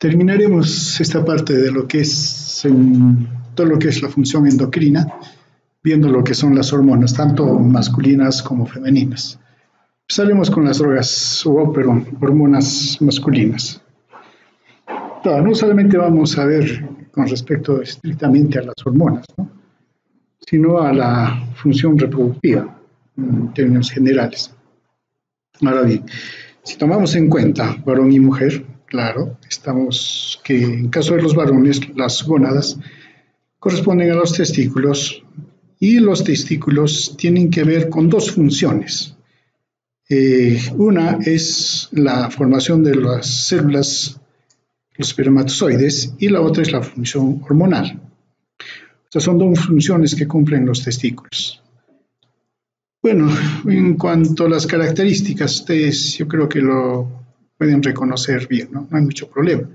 Terminaremos esta parte de lo que es todo lo que es la función endocrina, viendo lo que son las hormonas, tanto masculinas como femeninas. Empezaremos con las hormonas masculinas. Claro, no solamente vamos a ver con respecto estrictamente a las hormonas, ¿no?, sino a la función reproductiva en términos generales. Ahora bien, si tomamos en cuenta varón y mujer, claro, estamos que en caso de los varones, las gónadas corresponden a los testículos y los testículos tienen que ver con dos funciones. Una es la formación de las células, los espermatozoides, y la otra es la función hormonal. Estas son dos funciones que cumplen los testículos. Bueno, en cuanto a las características, ustedes yo creo que lo pueden reconocer bien, ¿no? No hay mucho problema.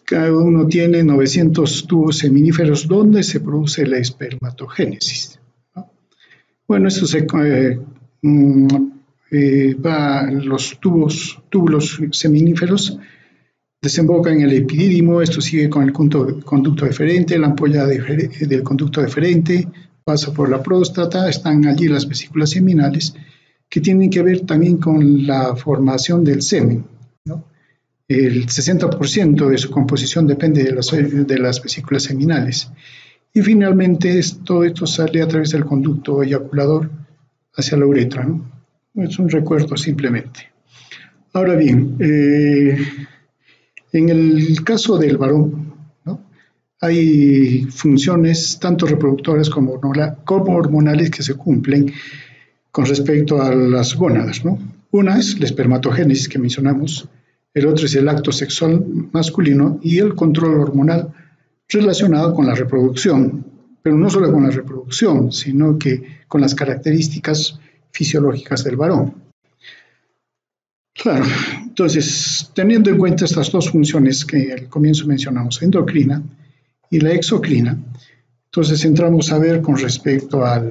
Cada uno tiene 900 tubos seminíferos donde se produce la espermatogénesis, ¿no? Bueno, esto los túbulos seminíferos desembocan en el epidídimo, esto sigue con el conducto deferente, la ampolla del conducto deferente, pasa por la próstata, están allí las vesículas seminales, que tienen que ver también con la formación del semen, ¿no? El 60% de su composición depende de las vesículas seminales. Y finalmente todo esto sale a través del conducto eyaculador hacia la uretra, ¿no? Es un recuerdo simplemente. Ahora bien, en el caso del varón, ¿no?, hay funciones tanto reproductoras como hormonales que se cumplen con respecto a las gónadas, ¿no? Una es la espermatogénesis que mencionamos, el otro es el acto sexual masculino y el control hormonal relacionado con la reproducción, pero no solo con la reproducción, sino que con las características fisiológicas del varón. Claro, entonces, teniendo en cuenta estas dos funciones que al comienzo mencionamos, endocrina y la exocrina, entonces entramos a ver con respecto a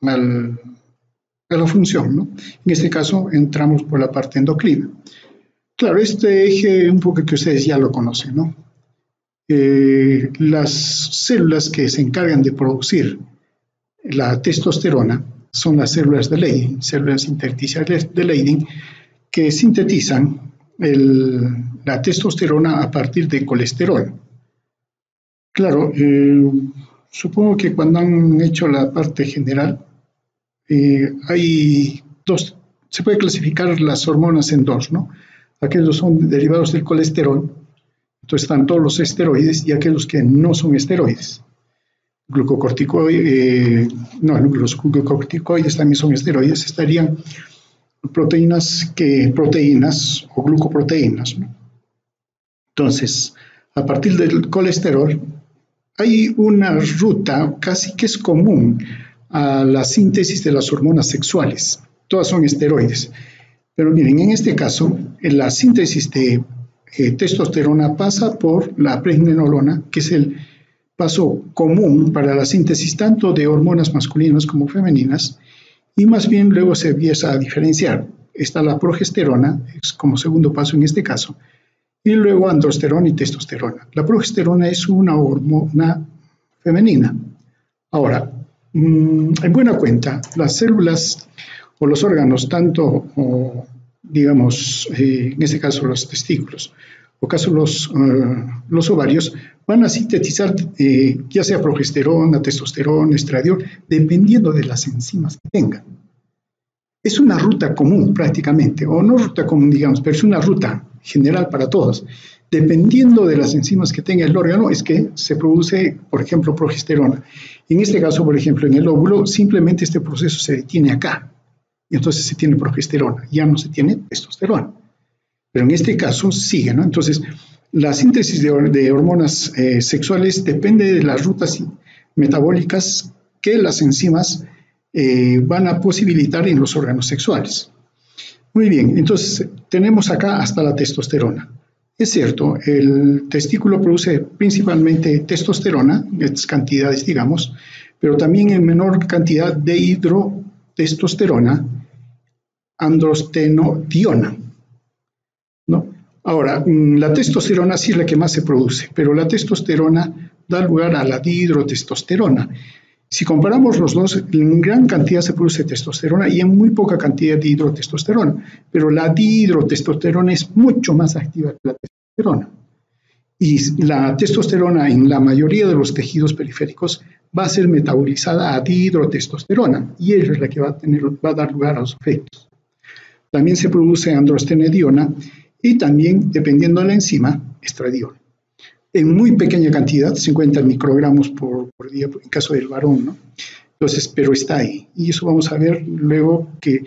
la función, ¿no? En este caso entramos por la parte endocrina. Claro, este eje un poco que ustedes ya lo conocen, ¿no? Las células que se encargan de producir la testosterona son las células de Leydig, células intersticiales de Leydig, que sintetizan la testosterona a partir de colesterol. Claro, supongo que cuando han hecho la parte general, se puede clasificar las hormonas en dos, ¿no? Aquellos son derivados del colesterol, entonces están todos los esteroides, y aquellos que no son esteroides. Los glucocorticoides también son esteroides, estarían proteínas o glucoproteínas, ¿no? Entonces, a partir del colesterol, hay una ruta casi que es común a la síntesis de las hormonas sexuales. Todas son esteroides. Pero miren, en este caso, la síntesis de testosterona pasa por la pregnenolona, que es el paso común para la síntesis tanto de hormonas masculinas como femeninas, y más bien luego se empieza a diferenciar. Está la progesterona, es como segundo paso en este caso, y luego androsterona y testosterona. La progesterona es una hormona femenina. Ahora, en buena cuenta, las células o los órganos, digamos, en este caso los testículos, o caso los ovarios, van a sintetizar ya sea progesterona, testosterona, estradiol, dependiendo de las enzimas que tengan. Es una ruta común prácticamente, o no ruta común, digamos, pero es una ruta general para todos. Dependiendo de las enzimas que tenga el órgano, es que se produce, por ejemplo, progesterona. En este caso, por ejemplo, en el óvulo, simplemente este proceso se detiene acá. Y entonces se tiene progesterona, ya no se tiene testosterona. Pero en este caso sigue, ¿no? Entonces, la síntesis de hormonas sexuales depende de las rutas metabólicas que las enzimas van a posibilitar en los órganos sexuales. Muy bien, entonces tenemos acá hasta la testosterona. Es cierto, el testículo produce principalmente testosterona, estas cantidades, digamos, pero también en menor cantidad de hidrotestosterona, androstenediona, ¿no? Ahora, la testosterona sí es la que más se produce, pero la testosterona da lugar a la dihidrotestosterona. Si comparamos los dos, en gran cantidad se produce testosterona y en muy poca cantidad de hidrotestosterona, pero la dihidrotestosterona es mucho más activa que la testosterona. Y la testosterona en la mayoría de los tejidos periféricos va a ser metabolizada a dihidrotestosterona y ella es la que va a dar lugar a los efectos. También se produce androstenediona y también, dependiendo de la enzima, estradiol. En muy pequeña cantidad, 50 microgramos por día, en caso del varón, ¿no? Entonces, pero está ahí. Y eso vamos a ver luego que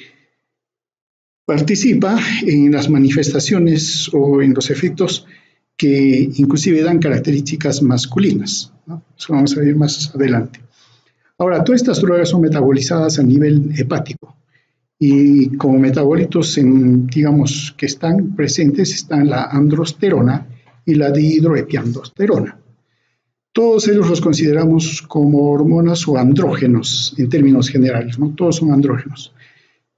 participa en las manifestaciones o en los efectos que inclusive dan características masculinas, ¿no? Eso vamos a ver más adelante. Ahora, todas estas drogas son metabolizadas a nivel hepático y como metabolitos, digamos, que están presentes están la androsterona y la dihidroepiandrosterona. Todos ellos los consideramos como hormonas o andrógenos en términos generales, ¿no? Todos son andrógenos,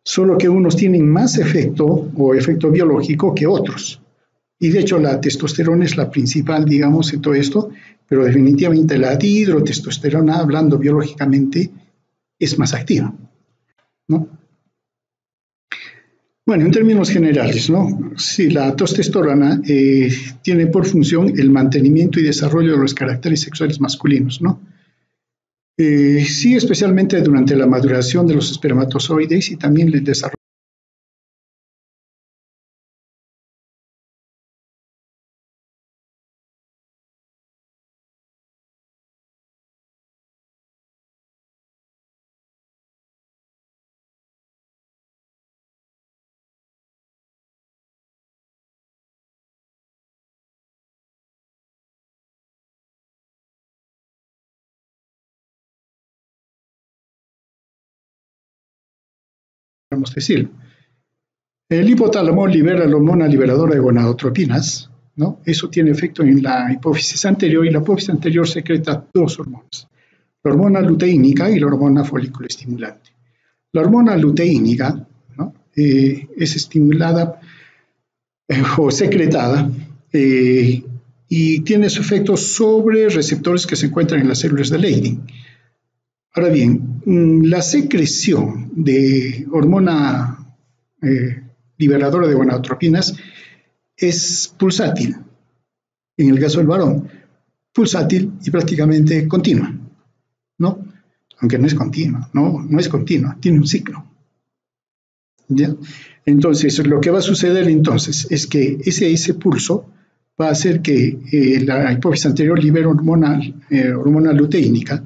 solo que unos tienen más efecto o efecto biológico que otros. Y de hecho la testosterona es la principal, digamos, en todo esto, pero definitivamente la dihidrotestosterona, hablando biológicamente, es más activa, ¿no? Bueno, en términos generales, ¿no? Sí, la testosterona tiene por función el mantenimiento y desarrollo de los caracteres sexuales masculinos, ¿no? Sí, especialmente durante la maduración de los espermatozoides y también el desarrollo. Podemos decir. El hipotálamo libera la hormona liberadora de gonadotropinas, ¿no? Eso tiene efecto en la hipófisis anterior y la hipófisis anterior secreta dos hormonas, la hormona luteínica y la hormona folículo estimulante. La hormona luteínica, ¿no? Es estimulada o secretada y tiene su efecto sobre receptores que se encuentran en las células de Leydig. Ahora bien, la secreción de hormona liberadora de gonadotropinas es pulsátil, en el caso del varón, pulsátil y prácticamente continua, ¿no? Aunque no es continua, no es continua, tiene un ciclo. ¿Ya? Entonces, lo que va a suceder entonces es que ese pulso va a hacer que la hipófisis anterior libere hormona luteínica.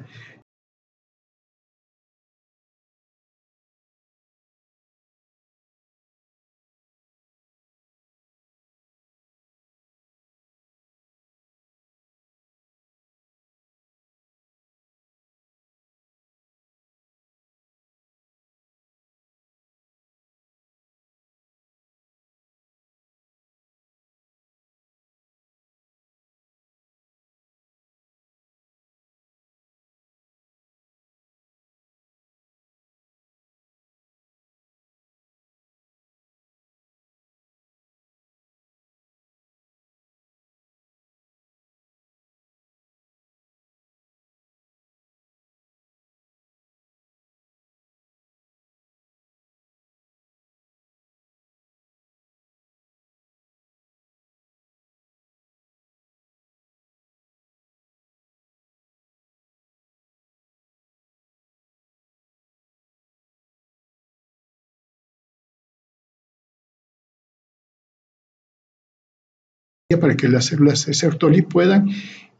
Para que las células de Sertoli puedan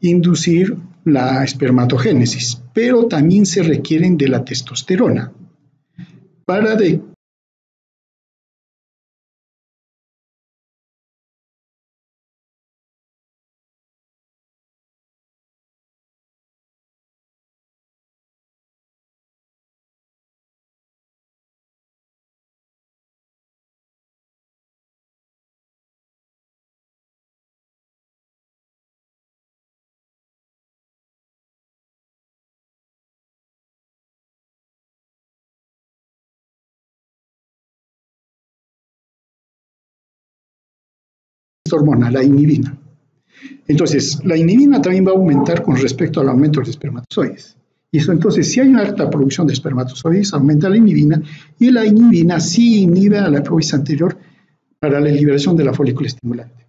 inducir la espermatogénesis, pero también se requieren de la testosterona para esta hormona, la inhibina. Entonces, la inhibina también va a aumentar con respecto al aumento de espermatozoides. Y eso, entonces, si hay una alta producción de espermatozoides, aumenta la inhibina, y la inhibina sí inhibe a la hipófisis anterior para la liberación de la folícula estimulante.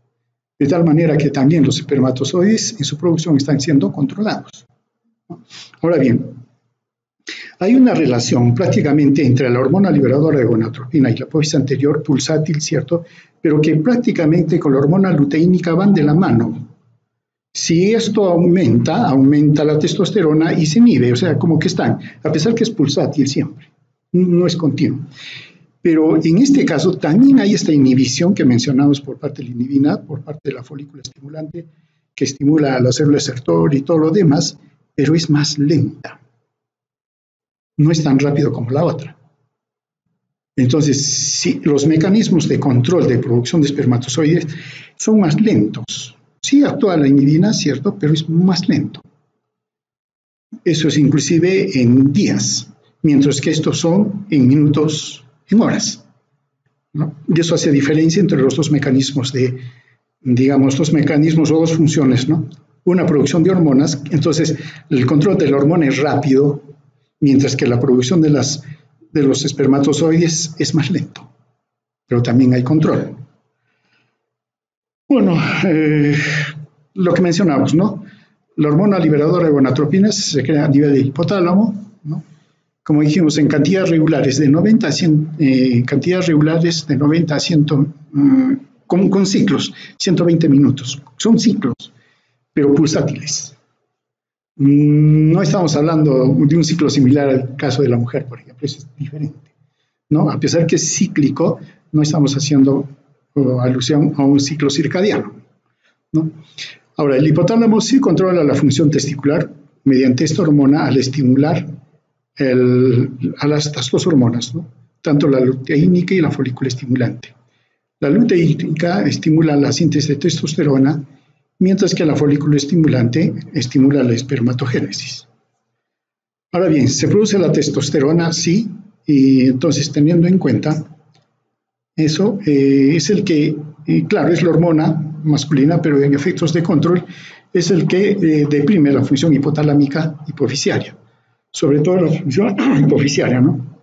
De tal manera que también los espermatozoides en su producción están siendo controlados. Ahora bien, hay una relación prácticamente entre la hormona liberadora de gonadotropina y la hipófisis anterior pulsátil, ¿cierto? Pero que prácticamente con la hormona luteínica van de la mano. Si esto aumenta, aumenta la testosterona y se inhibe, o sea, como que están, a pesar que es pulsátil siempre, no es continuo. Pero en este caso también hay esta inhibición que mencionamos por parte de la inhibina, por parte de la folícula estimulante, que estimula a la célula estertor y todo lo demás, pero es más lenta. No es tan rápido como la otra. Entonces, sí, los mecanismos de control de producción de espermatozoides son más lentos. Sí actúa la inhibina, cierto, pero es más lento. Eso es inclusive en días, mientras que estos son en minutos, en horas, ¿no? Y eso hace diferencia entre los dos mecanismos de, digamos, dos mecanismos o dos funciones, ¿no? Una producción de hormonas, entonces el control de la hormona es rápido, mientras que la producción de los espermatozoides es más lento, pero también hay control. Bueno, lo que mencionamos, ¿no? La hormona liberadora de gonadotropinas se crea a nivel de hipotálamo, ¿no? Como dijimos, en cantidades regulares de 90 a 100, cantidades regulares de 90 a 100, con ciclos, 120 minutos. Son ciclos, pero pulsátiles. No estamos hablando de un ciclo similar al caso de la mujer, por ejemplo, es diferente, ¿no? A pesar que es cíclico, no estamos haciendo alusión a un ciclo circadiano, ¿no? Ahora, el hipotálamo sí controla la función testicular mediante esta hormona al estimular a estas dos hormonas, ¿no? Tanto la luteínica y la folícula estimulante. La luteínica estimula la síntesis de testosterona, mientras que la folícula estimulante estimula la espermatogénesis. Ahora bien, ¿se produce la testosterona? Sí, y entonces teniendo en cuenta eso, es el que, claro, es la hormona masculina, pero en efectos de control es el que deprime la función hipotalámica hipofisiaria, sobre todo la función hipofisiaria, ¿no?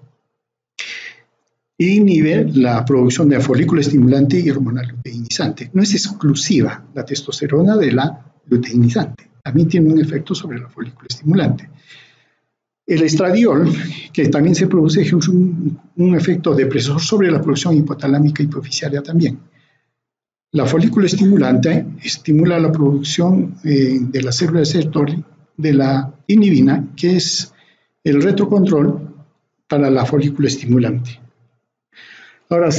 Y inhibe la producción de folícula estimulante y hormona luteinizante. No es exclusiva la testosterona de la luteinizante, también tiene un efecto sobre la folícula estimulante. El estradiol, que también se produce, es un efecto depresor sobre la producción hipotalámica hipofisiaria también. La folícula estimulante estimula la producción de la célula estertor de la inhibina, que es el retrocontrol para la folícula estimulante. Ahora,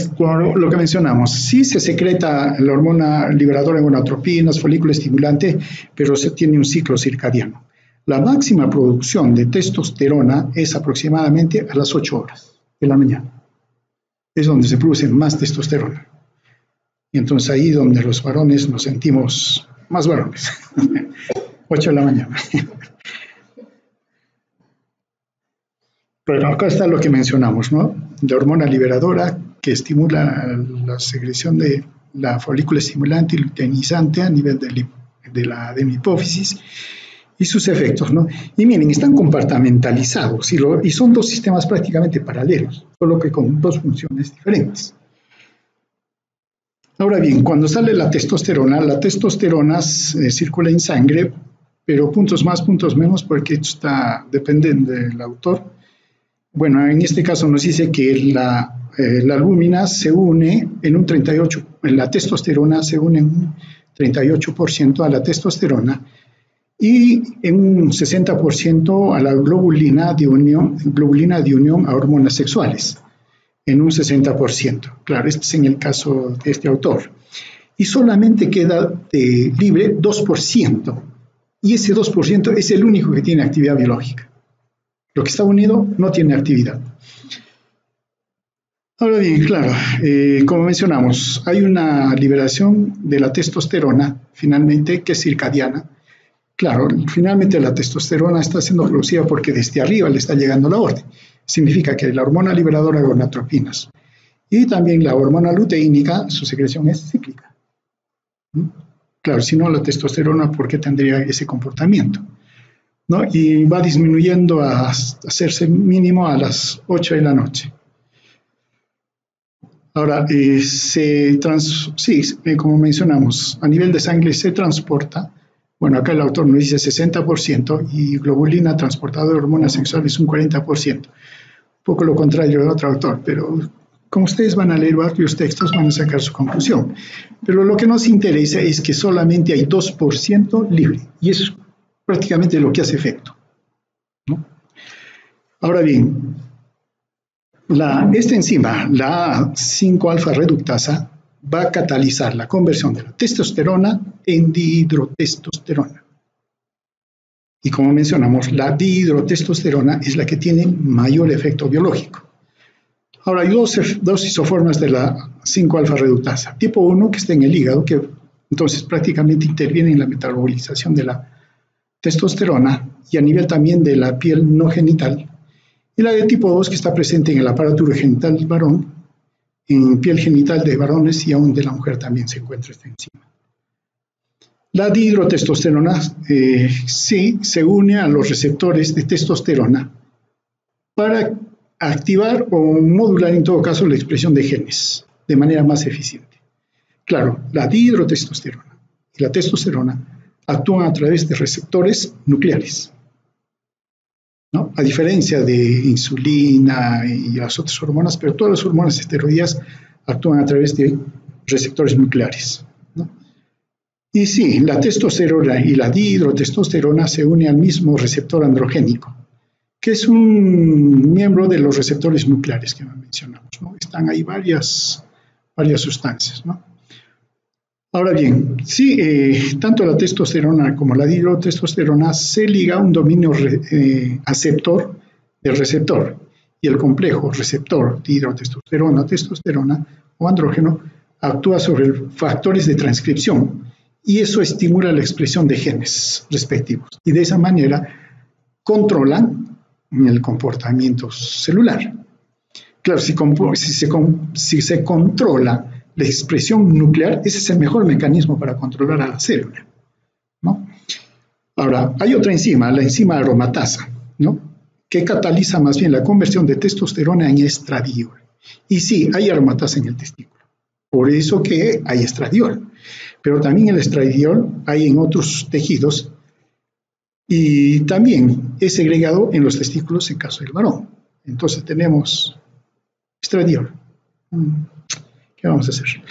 lo que mencionamos, sí se secreta la hormona liberadora de gonadotropinas, folícula estimulante, pero se tiene un ciclo circadiano. La máxima producción de testosterona es aproximadamente a las 8 horas de la mañana. Es donde se produce más testosterona. Y entonces ahí donde los varones nos sentimos más varones. 8 de la mañana. Pero acá está lo que mencionamos, ¿no? La hormona liberadora que estimula la secreción de la folícula estimulante y luteinizante a nivel de la hipófisis y sus efectos, ¿no? Y miren, están compartamentalizados y son dos sistemas prácticamente paralelos, solo que con dos funciones diferentes. Ahora bien, cuando sale la testosterona circula en sangre, pero puntos más, puntos menos, porque esto dependen del autor. Bueno, en este caso nos dice que la albúmina se une en un 38%, la testosterona se une en un 38% a la testosterona y en un 60% a la globulina de unión a hormonas sexuales, en un 60%. Claro, este es en el caso de este autor. Y solamente queda libre 2%, y ese 2% es el único que tiene actividad biológica. Lo que está unido no tiene actividad. Ahora bien, claro, como mencionamos, hay una liberación de la testosterona, finalmente, que es circadiana. Claro, finalmente la testosterona está siendo producida porque desde arriba le está llegando la orden. Significa que la hormona liberadora de gonadotropinas y también la hormona luteínica, su secreción es cíclica. ¿Mm? Claro, si no la testosterona, ¿por qué tendría ese comportamiento? ¿No? Y va disminuyendo a hacerse mínimo a las 8 de la noche. Ahora, como mencionamos, a nivel de sangre se transporta, bueno, acá el autor nos dice 60% y globulina transportadora de hormonas sexuales un 40%. Un poco lo contrario del otro autor, pero como ustedes van a leer varios textos, van a sacar su conclusión. Pero lo que nos interesa es que solamente hay 2% libre, y eso es prácticamente lo que hace efecto, ¿no? Ahora bien, esta enzima, la 5-alfa reductasa, va a catalizar la conversión de la testosterona en dihidrotestosterona. Y como mencionamos, la dihidrotestosterona es la que tiene mayor efecto biológico. Ahora, hay dos isoformas de la 5-alfa reductasa. Tipo 1, que está en el hígado, que entonces prácticamente interviene en la metabolización de la testosterona y a nivel también de la piel no genital. Y la de tipo 2, que está presente en el aparato urogenital del varón, en piel genital de varones y aún de la mujer también se encuentra esta enzima. La dihidrotestosterona sí se une a los receptores de testosterona para activar o modular en todo caso la expresión de genes de manera más eficiente. Claro, la dihidrotestosterona y la testosterona actúan a través de receptores nucleares, ¿no? A diferencia de insulina y las otras hormonas, pero todas las hormonas esteroideas actúan a través de receptores nucleares, ¿no? Y sí, la testosterona y la dihidrotestosterona se unen al mismo receptor androgénico, que es un miembro de los receptores nucleares que mencionamos, ¿no? Están ahí varias sustancias, ¿no? Ahora bien, sí, tanto la testosterona como la dihidrotestosterona se liga a un dominio aceptor del receptor, y el complejo receptor dihidrotestosterona, testosterona o andrógeno actúa sobre factores de transcripción y eso estimula la expresión de genes respectivos y de esa manera controlan el comportamiento celular. Claro, si se controla la expresión nuclear, ese es el mejor mecanismo para controlar a la célula, ¿no? Ahora, hay otra enzima, la enzima aromatasa, ¿no? Que cataliza más bien la conversión de testosterona en estradiol. Y sí, hay aromatasa en el testículo, por eso que hay estradiol. Pero también el estradiol hay en otros tejidos y también es segregado en los testículos en caso del varón. Entonces tenemos estradiol. ¿Qué vamos a hacer?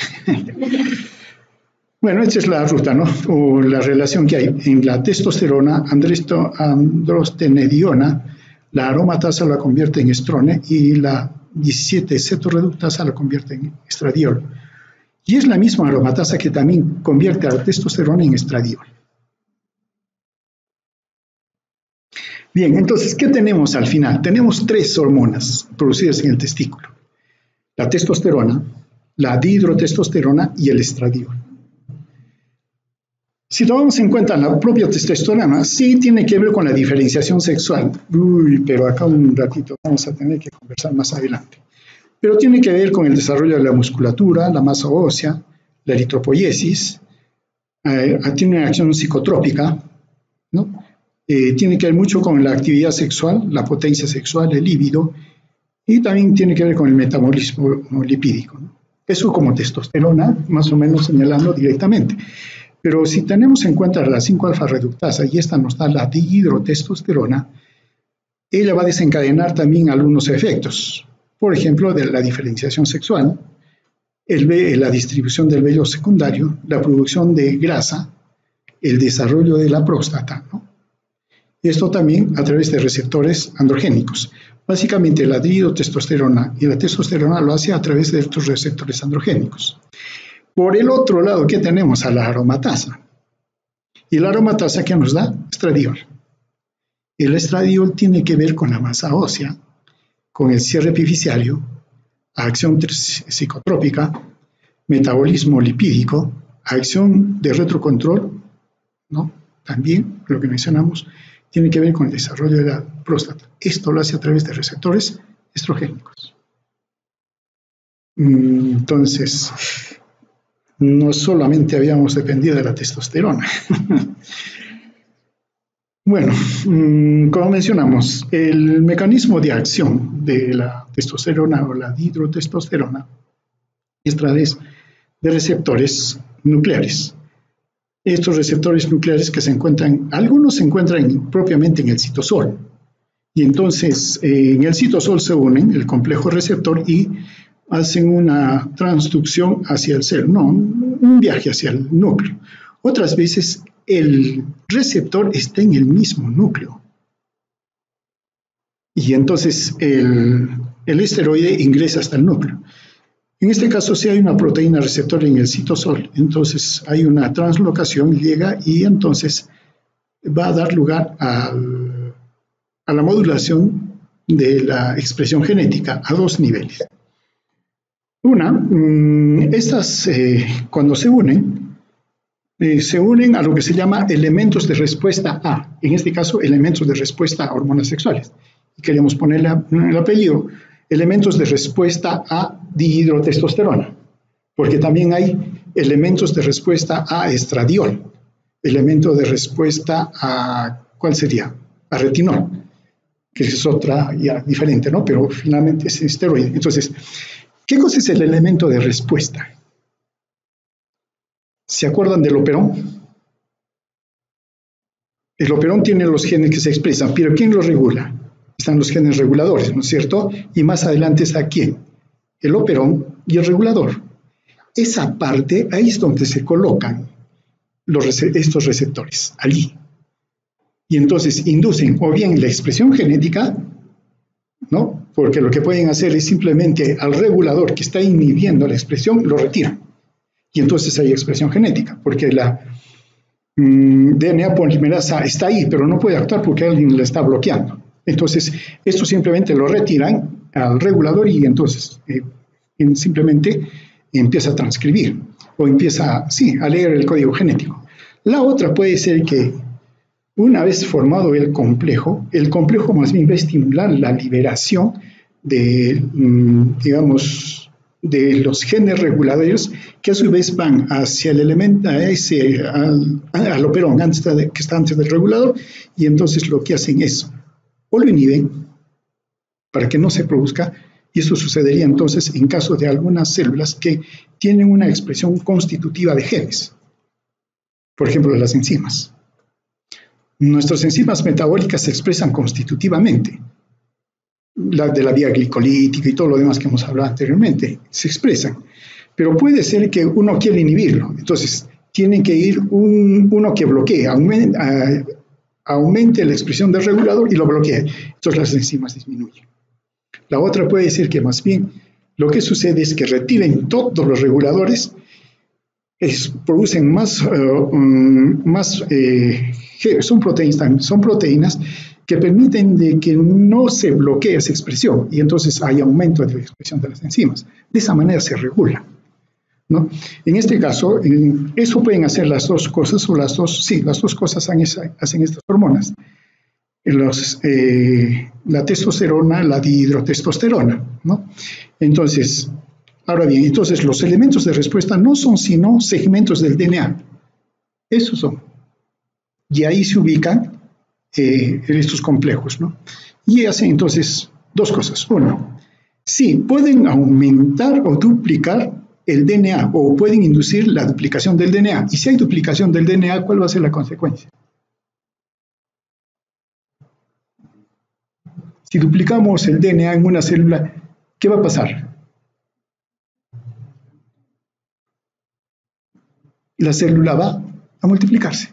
Bueno, esta es la ruta, ¿no? O la relación que hay en la testosterona androstenediona, la aromatasa la convierte en estrone y la 17-cetoreductasa la convierte en estradiol. Y es la misma aromatasa que también convierte a la testosterona en estradiol. Bien, entonces, ¿qué tenemos al final? Tenemos 3 hormonas producidas en el testículo: la testosterona, la dihidrotestosterona y el estradiol. Si tomamos en cuenta la propia testosterona, sí tiene que ver con la diferenciación sexual. Pero acá un ratito vamos a tener que conversar más adelante. Pero tiene que ver con el desarrollo de la musculatura, la masa ósea, la eritropoiesis, tiene una acción psicotrópica, ¿no? Tiene que ver mucho con la actividad sexual, la potencia sexual, el líbido, y también tiene que ver con el metabolismo lipídico, ¿no? Eso como testosterona, más o menos señalando directamente. Pero si tenemos en cuenta la 5-alfa reductasa y esta nos da la dihidrotestosterona, ella va a desencadenar también algunos efectos. Por ejemplo, de la diferenciación sexual, la distribución del vello secundario, la producción de grasa, el desarrollo de la próstata, ¿no? Esto también a través de receptores androgénicos. Básicamente la dihidrotestosterona y la testosterona lo hace a través de estos receptores androgénicos. Por el otro lado, ¿qué tenemos? A la aromatasa. Y la aromatasa, ¿qué nos da? Estradiol. El estradiol tiene que ver con la masa ósea, con el cierre epifisiario, acción psicotrópica, metabolismo lipídico, acción de retrocontrol, ¿no? También lo que mencionamos tiene que ver con el desarrollo de la próstata. Esto lo hace a través de receptores estrogénicos. Entonces, no solamente habíamos dependido de la testosterona. Bueno, como mencionamos, el mecanismo de acción de la testosterona o la dihidrotestosterona es a través de receptores nucleares. Estos receptores nucleares que se encuentran, algunos se encuentran propiamente en el citosol, y entonces en el citosol se unen el complejo receptor y hacen una transducción hacia el cel, no, un viaje hacia el núcleo. Otras veces el receptor está en el mismo núcleo y entonces el esteroide ingresa hasta el núcleo. En este caso, si hay una proteína receptor en el citosol, entonces hay una translocación, llega y entonces va a dar lugar a la modulación de la expresión genética a dos niveles. Una, estas cuando se unen a lo que se llama elementos de respuesta A, en este caso elementos de respuesta a hormonas sexuales. Y queremos ponerle el apellido, elementos de respuesta a dihidrotestosterona, porque también hay elementos de respuesta a estradiol, elemento de respuesta a, ¿cuál sería? A retinol, que es otra ya diferente, ¿no? Pero finalmente es esteroide. Entonces, ¿qué cosa es el elemento de respuesta? ¿Se acuerdan del operón? El operón tiene los genes que se expresan, pero ¿quién los regula? Están los genes reguladores, ¿no es cierto? Y más adelante está ¿quién? El operón y el regulador. Esa parte, ahí es donde se colocan estos receptores, allí. Y entonces inducen o bien la expresión genética, ¿no? Porque lo que pueden hacer es simplemente al regulador que está inhibiendo la expresión, lo retiran. Y entonces hay expresión genética, porque la DNA polimerasa está ahí, pero no puede actuar porque alguien la está bloqueando. Entonces, esto simplemente lo retiran al regulador y entonces simplemente empieza a transcribir o empieza, sí, a leer el código genético. La otra puede ser que una vez formado el complejo más bien va a estimular la liberación de, digamos, de los genes reguladores que a su vez van hacia el elemento, al operón que está antes del regulador, y entonces lo que hacen es o lo inhiben para que no se produzca, y eso sucedería entonces en caso de algunas células que tienen una expresión constitutiva de genes, por ejemplo las enzimas. Nuestras enzimas metabólicas se expresan constitutivamente, de la vía glicolítica y todo lo demás que hemos hablado anteriormente, se expresan, pero puede ser que uno quiera inhibirlo, entonces tiene que ir uno que bloquee, aumente la expresión del regulador y lo bloquee, entonces las enzimas disminuyen. La otra puede ser que más bien lo que sucede es que retiren todos los reguladores, producen son proteínas que permiten de que no se bloquee esa expresión y entonces hay aumento de la expresión de las enzimas. De esa manera se regula, ¿no? En este caso, eso pueden hacer las dos cosas, o las dos cosas hacen estas hormonas. La testosterona, la dihidrotestosterona, ¿no? Entonces, ahora bien, entonces los elementos de respuesta no son sino segmentos del DNA. Esos son. Y ahí se ubican estos complejos, ¿no? Y hacen entonces dos cosas. Uno, sí, pueden aumentar o duplicar el DNA o pueden inducir la duplicación del DNA. Y si hay duplicación del DNA, ¿cuál va a ser la consecuencia? Si duplicamos el DNA en una célula, ¿qué va a pasar? La célula va a multiplicarse.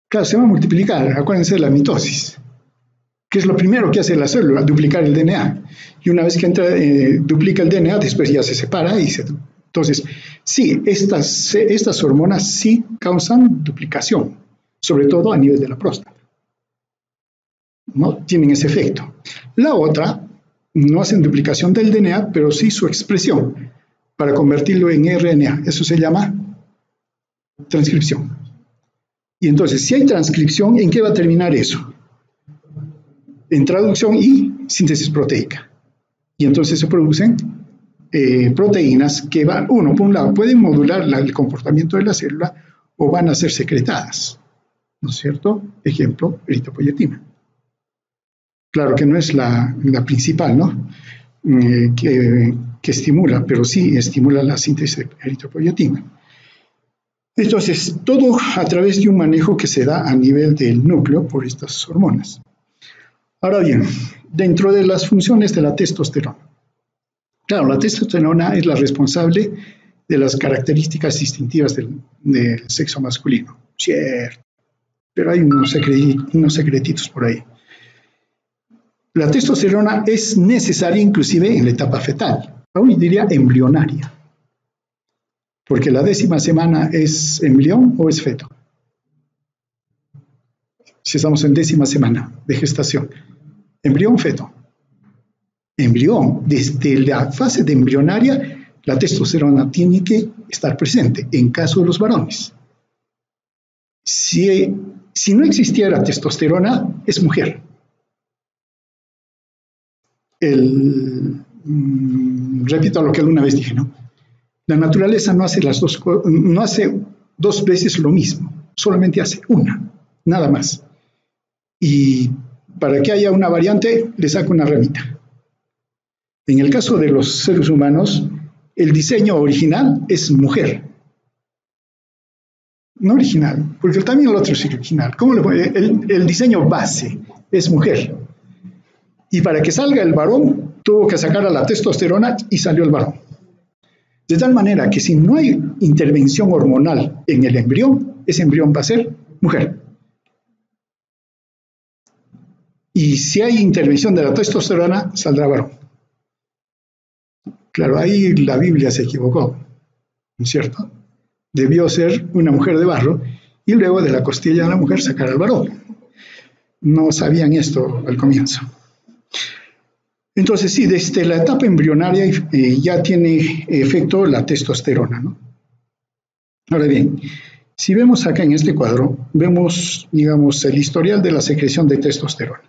Claro, se va a multiplicar, acuérdense de la mitosis, que es lo primero que hace la célula, duplicar el DNA. Y una vez que duplica el DNA, después ya se separa y entonces, sí, estas hormonas sí causan duplicación, sobre todo a nivel de la próstata, ¿no? Tienen ese efecto. La otra, no hacen duplicación del DNA, pero sí su expresión para convertirlo en RNA. Eso se llama transcripción. Y entonces, si hay transcripción, ¿en qué va a terminar eso? En traducción y síntesis proteica. Y entonces se producen proteínas que van, uno, por un lado, pueden modular el comportamiento de la célula o van a ser secretadas, ¿no es cierto? Ejemplo, eritropoyetina. Claro que no es la principal, ¿no? Que estimula, pero sí estimula la síntesis de eritropoyetina. Entonces, todo a través de un manejo que se da a nivel del núcleo por estas hormonas. Ahora bien, dentro de las funciones de la testosterona. Claro, la testosterona es la responsable de las características distintivas del sexo masculino, cierto, pero hay unos secretitos por ahí. La testosterona es necesaria inclusive en la etapa fetal, aún diría embrionaria, porque la 10ª semana es embrión o es feto. Si estamos en 10ª semana de gestación, embrión, feto. Embrión, desde la fase de embrionaria, la testosterona tiene que estar presente en caso de los varones. Si no existiera testosterona, es mujer. Repito lo que alguna vez dije, ¿no? La naturaleza no hace dos veces lo mismo, solamente hace una, nada más. Y para que haya una variante, le saca una ramita. En el caso de los seres humanos, el diseño original es mujer. No original, porque también el otro es original. El diseño base es mujer. Y para que salga el varón, tuvo que sacar a la testosterona y salió el varón. De tal manera que si no hay intervención hormonal en el embrión, ese embrión va a ser mujer. Y si hay intervención de la testosterona, saldrá varón. Claro, ahí la Biblia se equivocó, ¿no es cierto? Debió ser una mujer de barro y luego de la costilla de la mujer sacar al varón. No sabían esto al comienzo. Entonces, sí, desde la etapa embrionaria ya tiene efecto la testosterona, ¿no? Ahora bien, si vemos acá en este cuadro, vemos, digamos, el historial de la secreción de testosterona.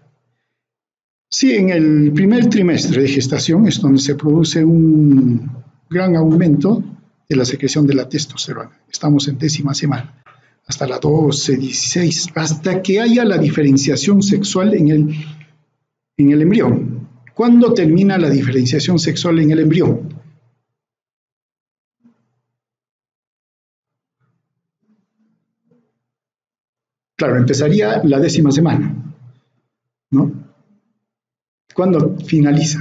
Sí, en el primer trimestre de gestación es donde se produce un gran aumento de la secreción de la testosterona. Estamos en 10ª semana, hasta la 12, 16, hasta que haya la diferenciación sexual en el embrión. ¿Cuándo termina la diferenciación sexual en el embrión? Claro, empezaría la 10ª semana, ¿no? ¿Cuándo finaliza?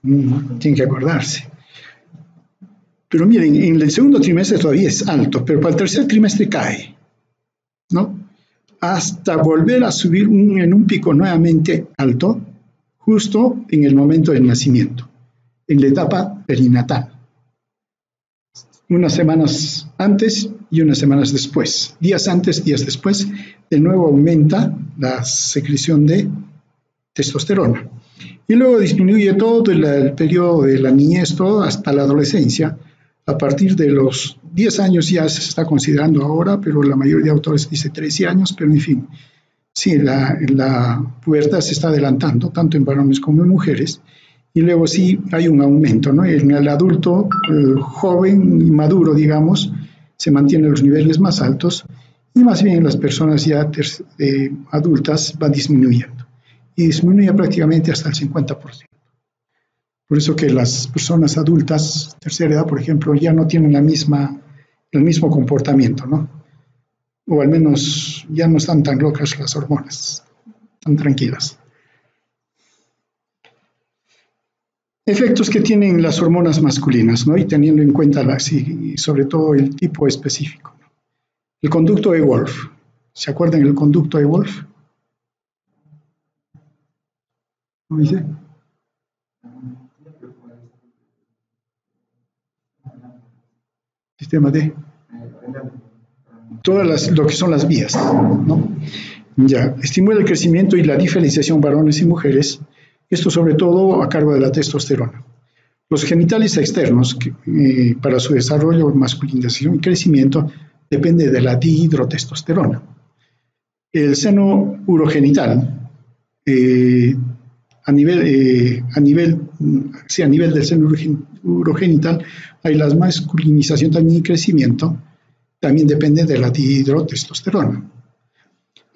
Tienen que acordarse. Pero miren, en el segundo trimestre todavía es alto, pero para el tercer trimestre cae, ¿no? Hasta volver a subir en un pico nuevamente alto, justo en el momento del nacimiento, en la etapa perinatal. Unas semanas antes y unas semanas después. Días antes, días después, de nuevo aumenta la secreción de testosterona. Y luego disminuye todo el periodo de la niñez, todo hasta la adolescencia. A partir de los 10 años ya se está considerando ahora, pero la mayoría de autores dice 13 años, pero en fin, sí, la pubertad se está adelantando, tanto en varones como en mujeres, y luego sí hay un aumento, ¿no? En el adulto joven y maduro, digamos, se mantienen los niveles más altos, y más bien las personas ya adultas van disminuyendo, y disminuye prácticamente hasta el 50%. Por eso que las personas adultas, tercera edad, por ejemplo, ya no tienen el mismo comportamiento, ¿no? O al menos ya no están tan locas las hormonas, tan tranquilas. Efectos que tienen las hormonas masculinas, ¿no? Y teniendo en cuenta sobre todo el tipo específico, ¿no? El conducto de Wolff. ¿Se acuerdan del conducto de Wolff? ¿Cómo dice? Sistema D. Todas lo que son las vías, ¿no? Ya, estimula el crecimiento y la diferenciación varones y mujeres, esto sobre todo a cargo de la testosterona. Los genitales externos, para su desarrollo, masculinización y crecimiento, depende de la dihidrotestosterona. El seno urogenital, a nivel del seno urogenital, hay la masculinización también y crecimiento, también depende de la dihidrotestosterona.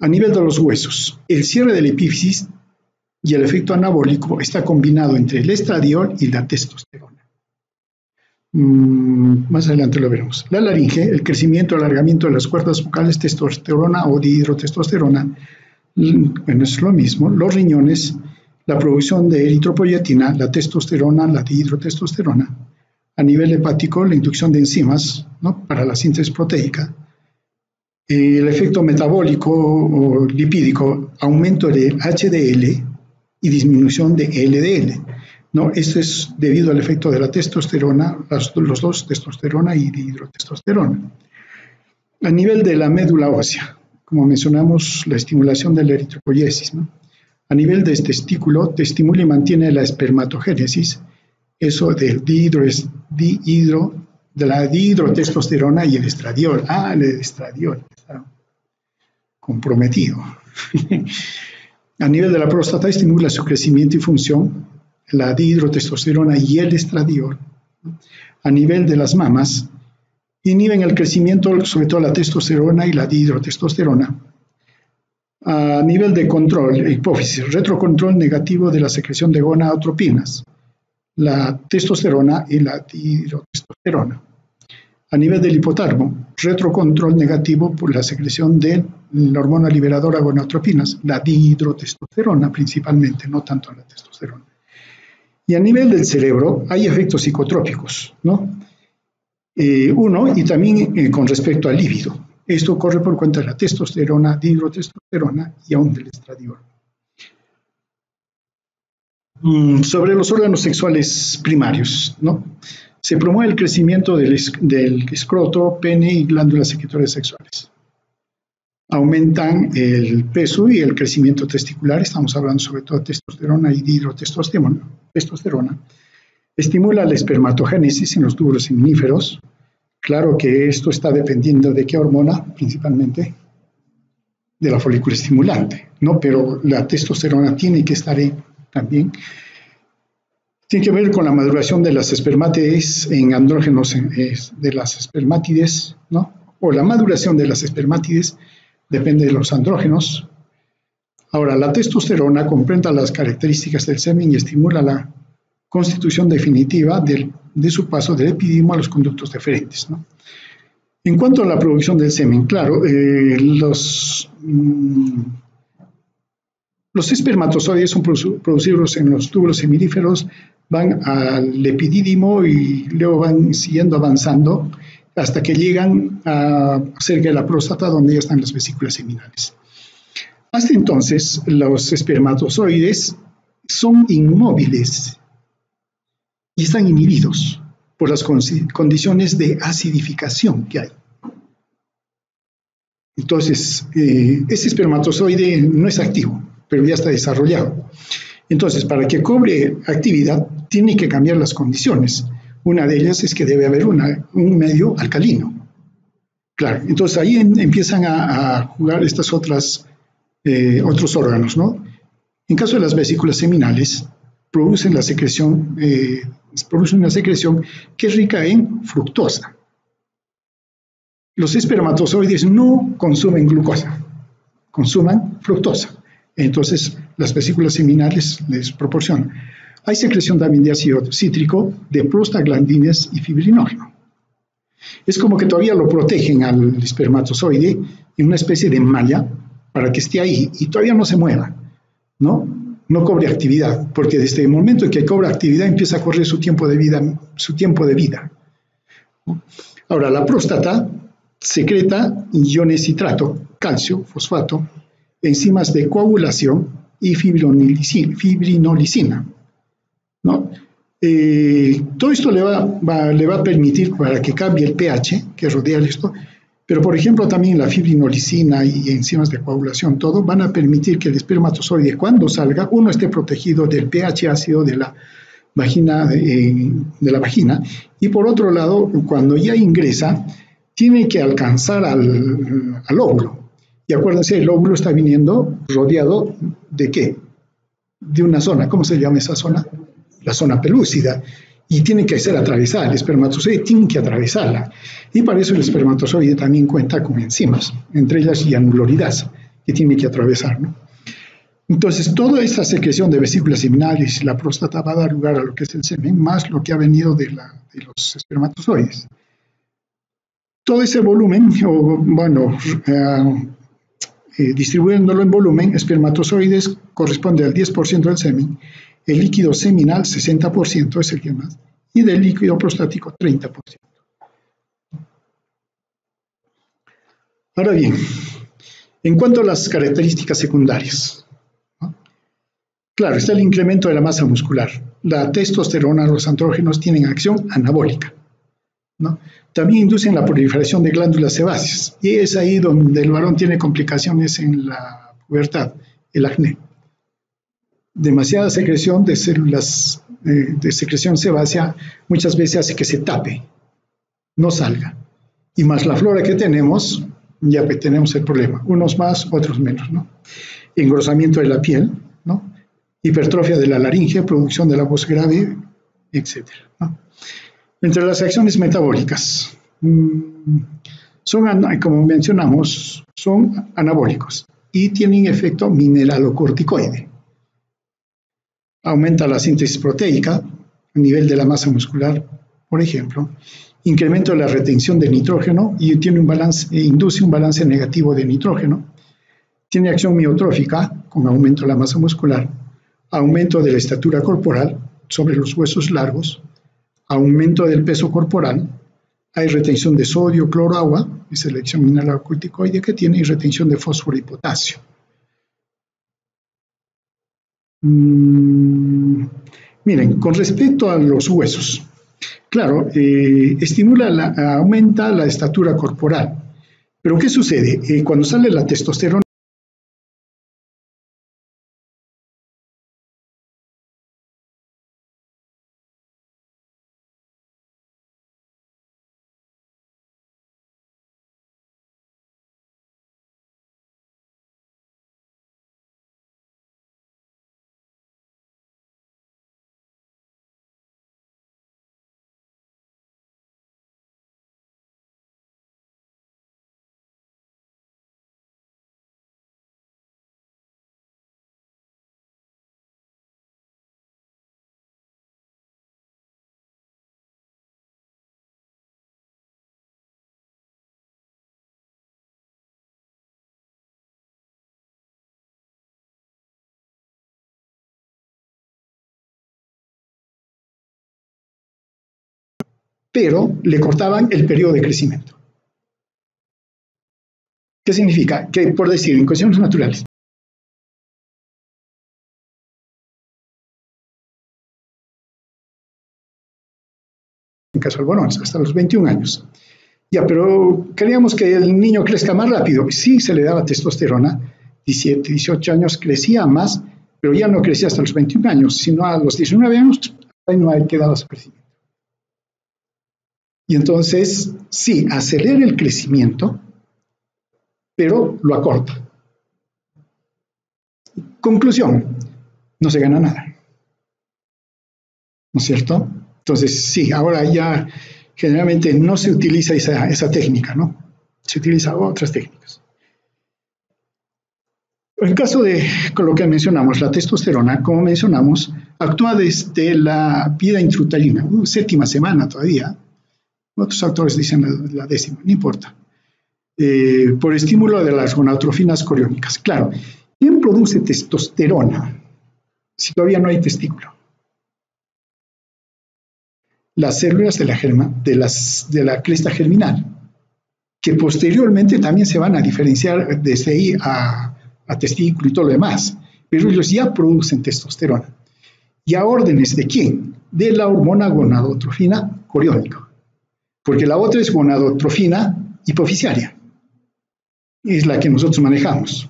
A nivel de los huesos, el cierre de la epífisis y el efecto anabólico está combinado entre el estradiol y la testosterona. Más adelante lo veremos. La laringe, el crecimiento, alargamiento de las cuerdas vocales, testosterona o dihidrotestosterona, bueno, es lo mismo. Los riñones, la producción de eritropoyetina, la testosterona, la dihidrotestosterona. A nivel hepático, la inducción de enzimas, ¿no?, para la síntesis proteica. El efecto metabólico o lipídico, aumento de HDL y disminución de LDL. ¿No? Esto es debido al efecto de la testosterona, los dos, testosterona y dihidrotestosterona. A nivel de la médula ósea, como mencionamos, la estimulación de la eritropoiesis, ¿no? A nivel del testículo, te estimula y mantiene la espermatogénesis, eso de la dihidrotestosterona y el estradiol. El estradiol está comprometido. A nivel de la próstata, estimula su crecimiento y función, la dihidrotestosterona y el estradiol. A nivel de las mamas, inhiben el crecimiento, sobre todo la testosterona y la dihidrotestosterona. A nivel de control, hipófisis, retrocontrol negativo de la secreción de gonadotropinas, la testosterona y la dihidrotestosterona. A nivel del hipotálamo, retrocontrol negativo por la secreción de la hormona liberadora gonadotropinas, la dihidrotestosterona principalmente, no tanto la testosterona. Y a nivel del cerebro hay efectos psicotrópicos, ¿no? Uno, y también con respecto al líbido. Esto ocurre por cuenta de la testosterona, dihidrotestosterona y aún del estradiol. Sobre los órganos sexuales primarios, ¿no? Se promueve el crecimiento del escroto, pene y glándulas secretorias sexuales. Aumentan el peso y el crecimiento testicular, estamos hablando sobre todo de testosterona y dihidrotestosterona. Estimula la espermatogénesis en los túbulos seminíferos. Claro que esto está dependiendo de qué hormona, principalmente de la folícula estimulante, ¿no? Pero la testosterona tiene que estar ahí también. Tiene que ver con la maduración de las espermátides en andrógenos de las espermátides, ¿no? O la maduración de las espermátides depende de los andrógenos. Ahora, la testosterona comprende las características del semen y estimula la constitución definitiva de su paso del epidimo a los conductos deferentes, ¿no? En cuanto a la producción del semen, claro, los espermatozoides son producidos en los túbulos seminíferos, van al epidídimo y luego van siguiendo avanzando hasta que llegan cerca de la próstata, donde ya están las vesículas seminales. Hasta entonces, los espermatozoides son inmóviles y están inhibidos por las condiciones de acidificación que hay. Entonces, ese espermatozoide no es activo, pero ya está desarrollado. Entonces, para que cobre actividad, tiene que cambiar las condiciones. Una de ellas es que debe haber un medio alcalino. Claro, entonces ahí empiezan a jugar estas otros órganos, ¿no? En caso de las vesículas seminales, producen una secreción que es rica en fructosa. Los espermatozoides no consumen glucosa, consumen fructosa. Entonces, las vesículas seminales les proporcionan. Hay secreción también de ácido cítrico, de prostaglandines y fibrinógeno. Es como que todavía lo protegen al espermatozoide en una especie de malla para que esté ahí y todavía no se mueva, ¿no? No cobre actividad, porque desde el momento en que cobra actividad empieza a correr su tiempo de vida. Ahora, la próstata secreta iones citrato, calcio, fosfato, enzimas de coagulación y fibrinolicina, ¿no? Todo esto le va a permitir para que cambie el pH que rodea esto, pero por ejemplo también la fibrinolicina y enzimas de coagulación, todo van a permitir que el espermatozoide cuando salga, uno esté protegido del pH ácido de la vagina, y por otro lado, cuando ya ingresa, tiene que alcanzar al óvulo. Y acuérdense, el óvulo está viniendo rodeado ¿de qué? De una zona. ¿Cómo se llama esa zona? La zona pelúcida. Y tiene que ser atravesada. El espermatozoide tiene que atravesarla. Y para eso el espermatozoide también cuenta con enzimas, entre ellas granuloridasa, que tiene que atravesar, ¿no? Entonces, toda esta secreción de vesículas seminales y la próstata va a dar lugar a lo que es el semen, más lo que ha venido de los espermatozoides. Todo ese volumen, distribuyéndolo en volumen, espermatozoides corresponde al 10% del semen, el líquido seminal 60% es el que más, y del líquido prostático 30%. Ahora bien, en cuanto a las características secundarias, ¿no? Claro, está el incremento de la masa muscular. La testosterona, los andrógenos tienen acción anabólica, ¿no? También inducen la proliferación de glándulas sebáceas, y es ahí donde el varón tiene complicaciones en la pubertad, el acné. Demasiada secreción de células de secreción sebácea muchas veces hace que se tape, no salga. Y más la flora que tenemos, ya tenemos el problema. Unos más, otros menos, ¿no? Engrosamiento de la piel, ¿no? Hipertrofia de la laringe, producción de la voz grave, etc., ¿no? Entre las acciones metabólicas, como mencionamos, son anabólicos y tienen efecto mineralocorticoide. Aumenta la síntesis proteica a nivel de la masa muscular, por ejemplo, incremento de la retención de nitrógeno y induce un balance negativo de nitrógeno, tiene acción miotrófica con aumento de la masa muscular, aumento de la estatura corporal sobre los huesos largos, aumento del peso corporal, hay retención de sodio, cloro, agua, es la acción mineralocorticoide que tiene, y retención de fósforo y potasio. Miren, con respecto a los huesos, claro, aumenta la estatura corporal, pero ¿qué sucede? Cuando sale la testosterona, pero le cortaban el periodo de crecimiento. ¿Qué significa? Que, por decir, en condiciones naturales, en caso del varón, hasta los 21 años. Ya, pero queríamos que el niño crezca más rápido. Sí, se le daba testosterona, 17, 18 años crecía más, pero ya no crecía hasta los 21 años, sino a los 19 años, ahí no hay quedado su crecimiento. Y entonces, sí, acelera el crecimiento, pero lo acorta. Conclusión, no se gana nada. ¿No es cierto? Entonces, sí, ahora ya generalmente no se utiliza esa técnica, ¿no? Se utilizan otras técnicas. En el caso de lo que mencionamos, la testosterona, como mencionamos, actúa desde la vida intrauterina, séptima semana todavía. Otros autores dicen la décima, no importa. Por estímulo de las gonadotrofinas coriónicas. Claro, ¿quién produce testosterona si todavía no hay testículo? Las células de la cresta germinal, que posteriormente también se van a diferenciar desde ahí a testículo y todo lo demás, pero ellos ya producen testosterona. ¿Y a órdenes de quién? De la hormona gonadotrofina coriónica, porque la otra es gonadotrofina hipofisiaria, es la que nosotros manejamos,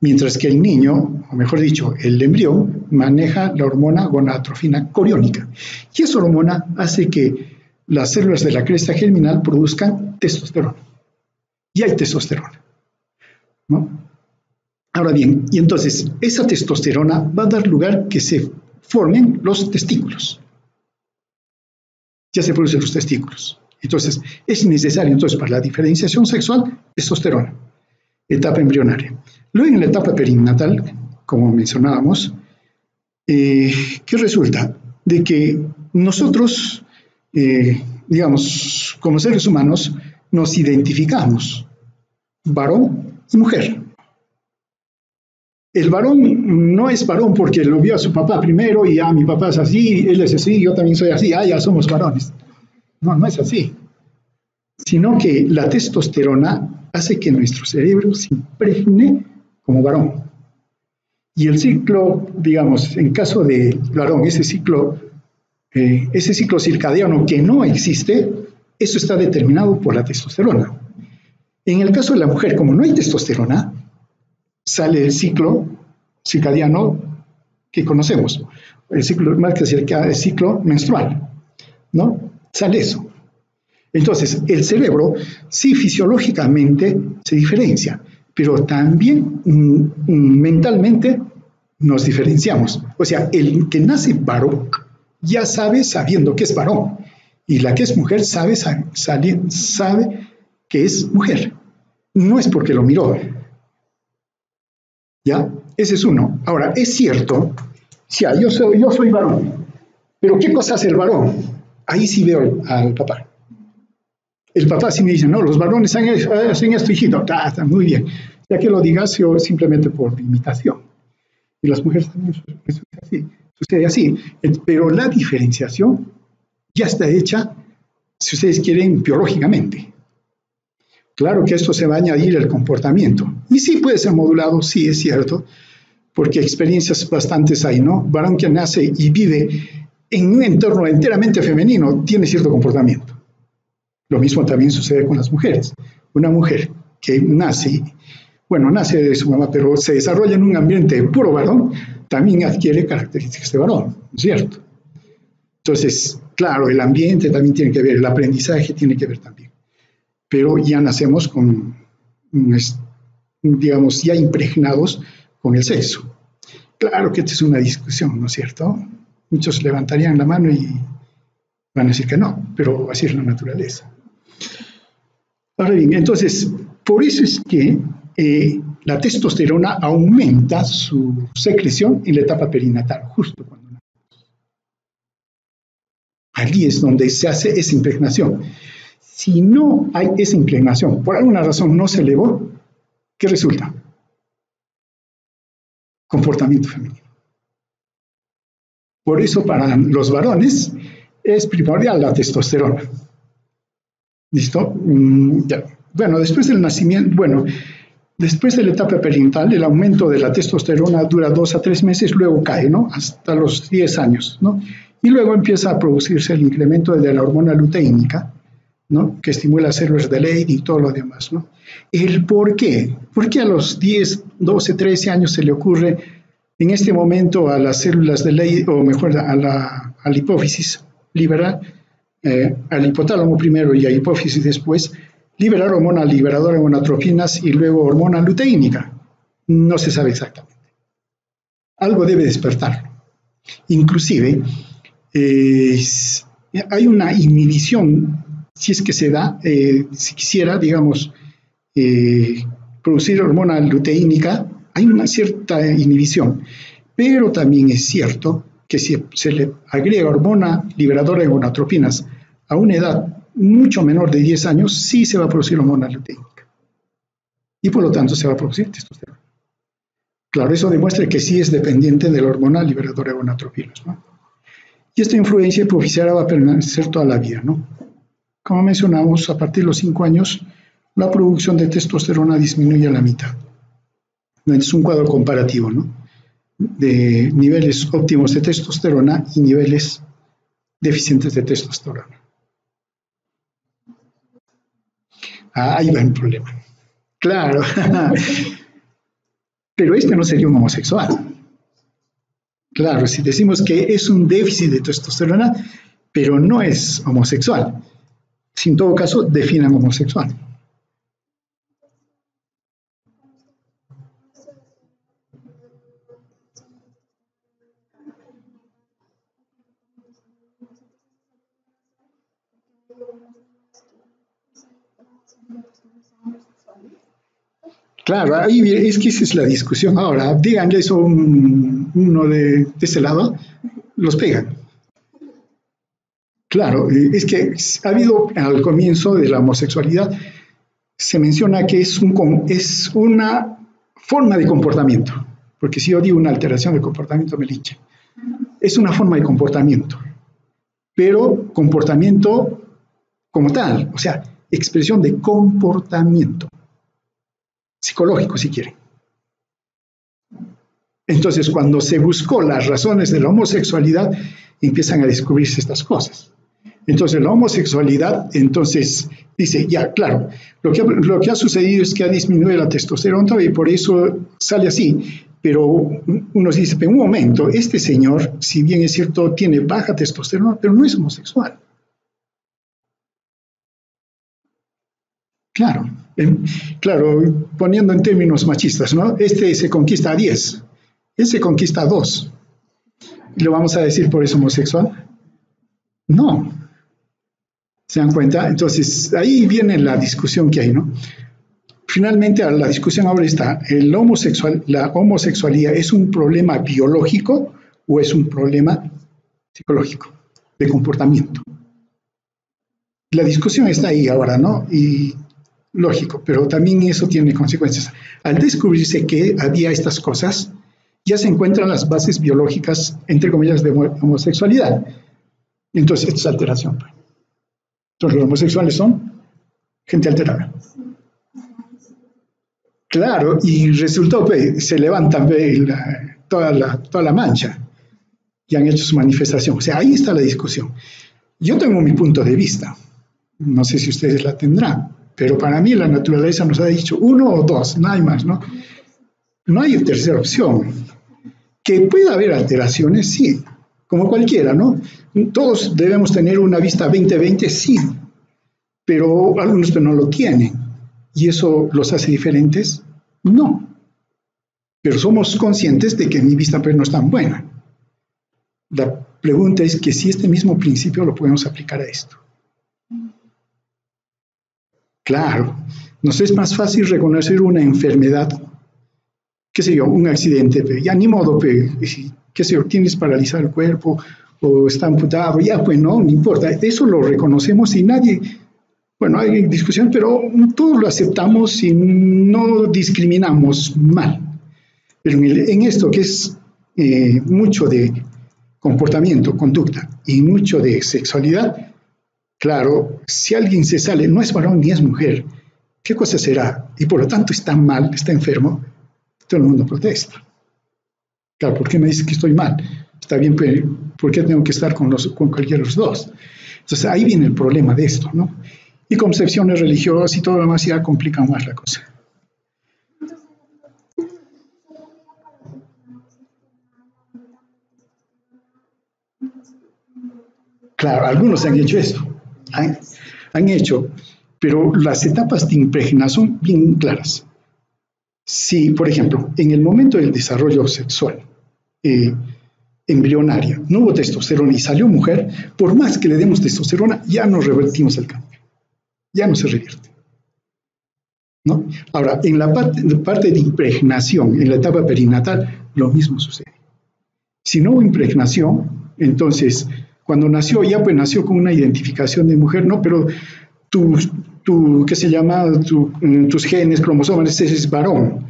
mientras que el niño, o mejor dicho, el embrión, maneja la hormona gonadotrofina coriónica. Y esa hormona hace que las células de la cresta germinal produzcan testosterona. Y hay testosterona. ¿no? Ahora bien, y entonces esa testosterona va a dar lugar que se formen los testículos. Ya se producen los testículos. Entonces, es necesario entonces para la diferenciación sexual testosterona, etapa embrionaria. Luego en la etapa perinatal, como mencionábamos, ¿qué resulta? De que nosotros, digamos, como seres humanos, nos identificamos varón y mujer. El varón no es varón porque lo vio a su papá primero y mi papá es así, él es así, yo también soy así, ya somos varones. No, no es así. Sino que la testosterona hace que nuestro cerebro se impregne como varón. Y el ciclo, digamos, en caso de varón, ese ciclo circadiano que no existe, eso está determinado por la testosterona. En el caso de la mujer, como no hay testosterona, sale el ciclo circadiano que conocemos, el ciclo menstrual, ¿no? Sale eso. Entonces, el cerebro sí fisiológicamente se diferencia, pero también mentalmente nos diferenciamos. O sea, el que nace varón ya sabe sabiendo que es varón, y la que es mujer sabe que es mujer. No es porque lo miró. ¿Ya? Ese es uno. Ahora, es cierto, yo soy varón, pero ¿qué cosa hace el varón? Ahí sí veo al papá. El papá sí me dice, no, los varones hacen esto, hijito. Está muy bien. Ya que lo digas, yo simplemente por imitación. Y las mujeres también sucede así. Pero la diferenciación ya está hecha, si ustedes quieren, biológicamente. Claro que esto se va a añadir el comportamiento. Y sí puede ser modulado, sí es cierto, porque experiencias bastantes hay, ¿no? Varón que nace y vive en un entorno enteramente femenino tiene cierto comportamiento. Lo mismo también sucede con las mujeres. Una mujer que nace de su mamá, pero se desarrolla en un ambiente puro varón, también adquiere características de varón, ¿no es cierto? Entonces, claro, el ambiente también tiene que ver, el aprendizaje tiene que ver también. Pero ya nacemos con, digamos, ya impregnados con el sexo. Claro que esta es una discusión, ¿no es cierto? Muchos levantarían la mano y van a decir que no, pero así es la naturaleza. Ahora bien, entonces, por eso es que la testosterona aumenta su secreción en la etapa perinatal, justo cuando nacemos. Allí es donde se hace esa impregnación. Si no hay esa impregnación, por alguna razón no se elevó, ¿qué resulta? Comportamiento femenino. Por eso para los varones es primordial la testosterona. ¿Listo? Ya. Bueno, después del nacimiento, después de la etapa perinatal, el aumento de la testosterona dura 2 a 3 meses, luego cae, ¿no? Hasta los 10 años, ¿no? Y luego empieza a producirse el incremento de la hormona luteínica, ¿no? Que estimula células de Leydig y todo lo demás, ¿no? ¿El por qué? ¿Por qué a los 10, 12, 13 años se le ocurre en este momento a las células de Leydig, o mejor a la hipófisis, liberar al hipotálamo primero y a hipófisis después, liberar hormona liberadora de gonadotrofinas y luego hormona luteínica? No se sabe exactamente. Algo debe despertarlo. Inclusive, hay una inhibición, si es que se da, si quisiera, digamos, producir hormona luteínica, hay una cierta inhibición, pero también es cierto que si se le agrega hormona liberadora de gonadotrofinas a una edad mucho menor de 10 años, sí se va a producir hormona luteínica. Y por lo tanto se va a producir testosterona. Claro, eso demuestra que sí es dependiente de la hormona liberadora de gonadotrofinas, ¿no? Y esta influencia hipofisiaria va a permanecer toda la vida, ¿no? Como mencionamos, a partir de los 5 años, la producción de testosterona disminuye a la mitad. Es un cuadro comparativo, ¿no? De niveles óptimos de testosterona y niveles deficientes de testosterona. Ahí va el problema. Claro. Pero este no sería un homosexual. Claro, si decimos que es un déficit de testosterona, pero no es homosexual. Si en todo caso definan homosexual. Claro, ahí es que esa es la discusión. Ahora, díganle eso a uno de ese lado, los pegan. Claro, es que ha habido al comienzo de la homosexualidad, se menciona que es una forma de comportamiento, porque si yo digo una alteración de comportamiento me lincha. Es una forma de comportamiento, pero comportamiento como tal, o sea, expresión de comportamiento psicológico, si quieren. Entonces, cuando se buscó las razones de la homosexualidad, empiezan a descubrirse estas cosas. Entonces, la homosexualidad, entonces, dice, ya, claro, lo que ha sucedido es que ha disminuido la testosterona y por eso sale así. Pero uno dice, pero un momento, este señor, si bien es cierto, tiene baja testosterona, pero no es homosexual. Claro, claro, poniendo en términos machistas, ¿no? Este se conquista a 10, él se conquista a 2. ¿Y lo vamos a decir por eso homosexual? No. ¿Se dan cuenta? Entonces, ahí viene la discusión que hay, ¿no? Finalmente, la discusión ahora está, ¿la homosexualidad es un problema biológico o es un problema psicológico, de comportamiento? La discusión está ahí ahora, ¿no? Y lógico, pero también eso tiene consecuencias. Al descubrirse que había estas cosas, ya se encuentran las bases biológicas, entre comillas, de homosexualidad. Entonces, esto es alteración. Entonces, los homosexuales son gente alterada. Claro, y resultó que se levantan toda la mancha y han hecho su manifestación. O sea, ahí está la discusión. Yo tengo mi punto de vista, no sé si ustedes la tendrán, pero para mí la naturaleza nos ha dicho 1 o 2, no hay más, ¿no? No hay tercera opción. Que pueda haber alteraciones, sí, como cualquiera, ¿no? Todos debemos tener una vista 20/20, sí, pero algunos no lo tienen. ¿Y eso los hace diferentes? No. Pero somos conscientes de que mi vista pues, no es tan buena. La pregunta es que si este mismo principio lo podemos aplicar a esto. Claro, nos es más fácil reconocer una enfermedad, qué sé yo, un accidente, pero ya ni modo, pero, qué sé yo, tienes paralizado el cuerpo o está amputado, ya pues no importa, eso lo reconocemos y nadie, bueno, hay discusión, pero todos lo aceptamos y no discriminamos mal. Pero en esto que es mucho de comportamiento, conducta y mucho de sexualidad, claro, si alguien se sale, no es varón ni es mujer, ¿qué cosa será? Y por lo tanto está mal, está enfermo, todo el mundo protesta. Claro, ¿por qué me dices que estoy mal? Está bien, pero ¿por qué tengo que estar con cualquiera de los dos? Entonces ahí viene el problema de esto, ¿no? Y concepciones religiosas y todo lo demás ya complican más la cosa. Claro, algunos han hecho esto, han hecho, pero las etapas de impregnación son bien claras. Si, por ejemplo, en el momento del desarrollo sexual embrionario no hubo testosterona y salió mujer, por más que le demos testosterona, ya no revertimos el cambio, ya no se revierte. ¿No? Ahora, en la parte de impregnación, en la etapa perinatal, lo mismo sucede. Si no hubo impregnación, entonces, cuando nació, ya pues nació con una identificación de mujer, ¿no? Pero ¿qué se llama? Tus genes, cromosomas, ese es varón,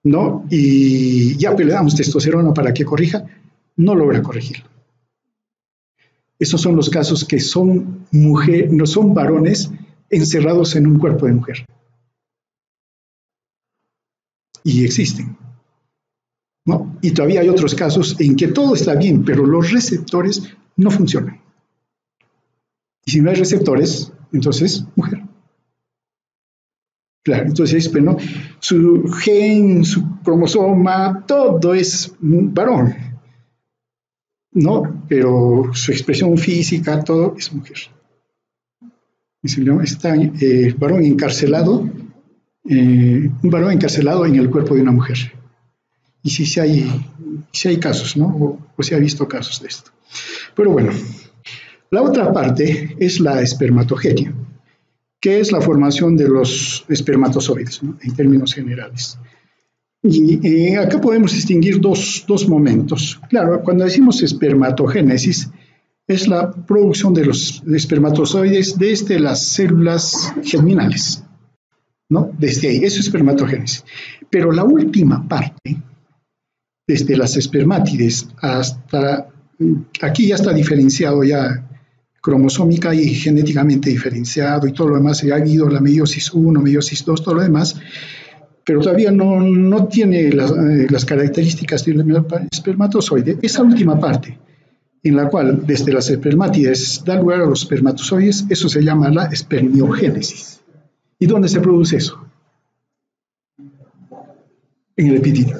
¿no? Y ya pues le damos testosterona para que corrija, no logra corregirlo. Esos son los casos que son no son varones encerrados en un cuerpo de mujer. Y existen, ¿no? Y todavía hay otros casos en que todo está bien, pero los receptores no funcionan. Y si no hay receptores, entonces, mujer. Claro, entonces, ¿no? Su gen, su cromosoma, todo es varón, ¿no? Pero su expresión física, todo es mujer. Está varón encarcelado, un varón encarcelado en el cuerpo de una mujer. Y sí hay casos, ¿no? O se ha visto casos de esto. Pero bueno, La otra parte es la espermatogenia, que es la formación de los espermatozoides, ¿no? En términos generales. Y acá podemos distinguir dos momentos. Claro, cuando decimos espermatogénesis, es la producción de los espermatozoides desde las células germinales, ¿no? Desde ahí, eso es espermatogénesis. Pero la última parte, desde las espermátides hasta, aquí ya está diferenciado ya cromosómica y genéticamente diferenciado y todo lo demás, ya ha habido la meiosis 1, meiosis 2, todo lo demás, pero todavía no tiene las características del espermatozoide. Esa última parte, en la cual desde las espermátides da lugar a los espermatozoides, eso se llama la espermiogénesis. ¿Y dónde se produce eso? En el epididio.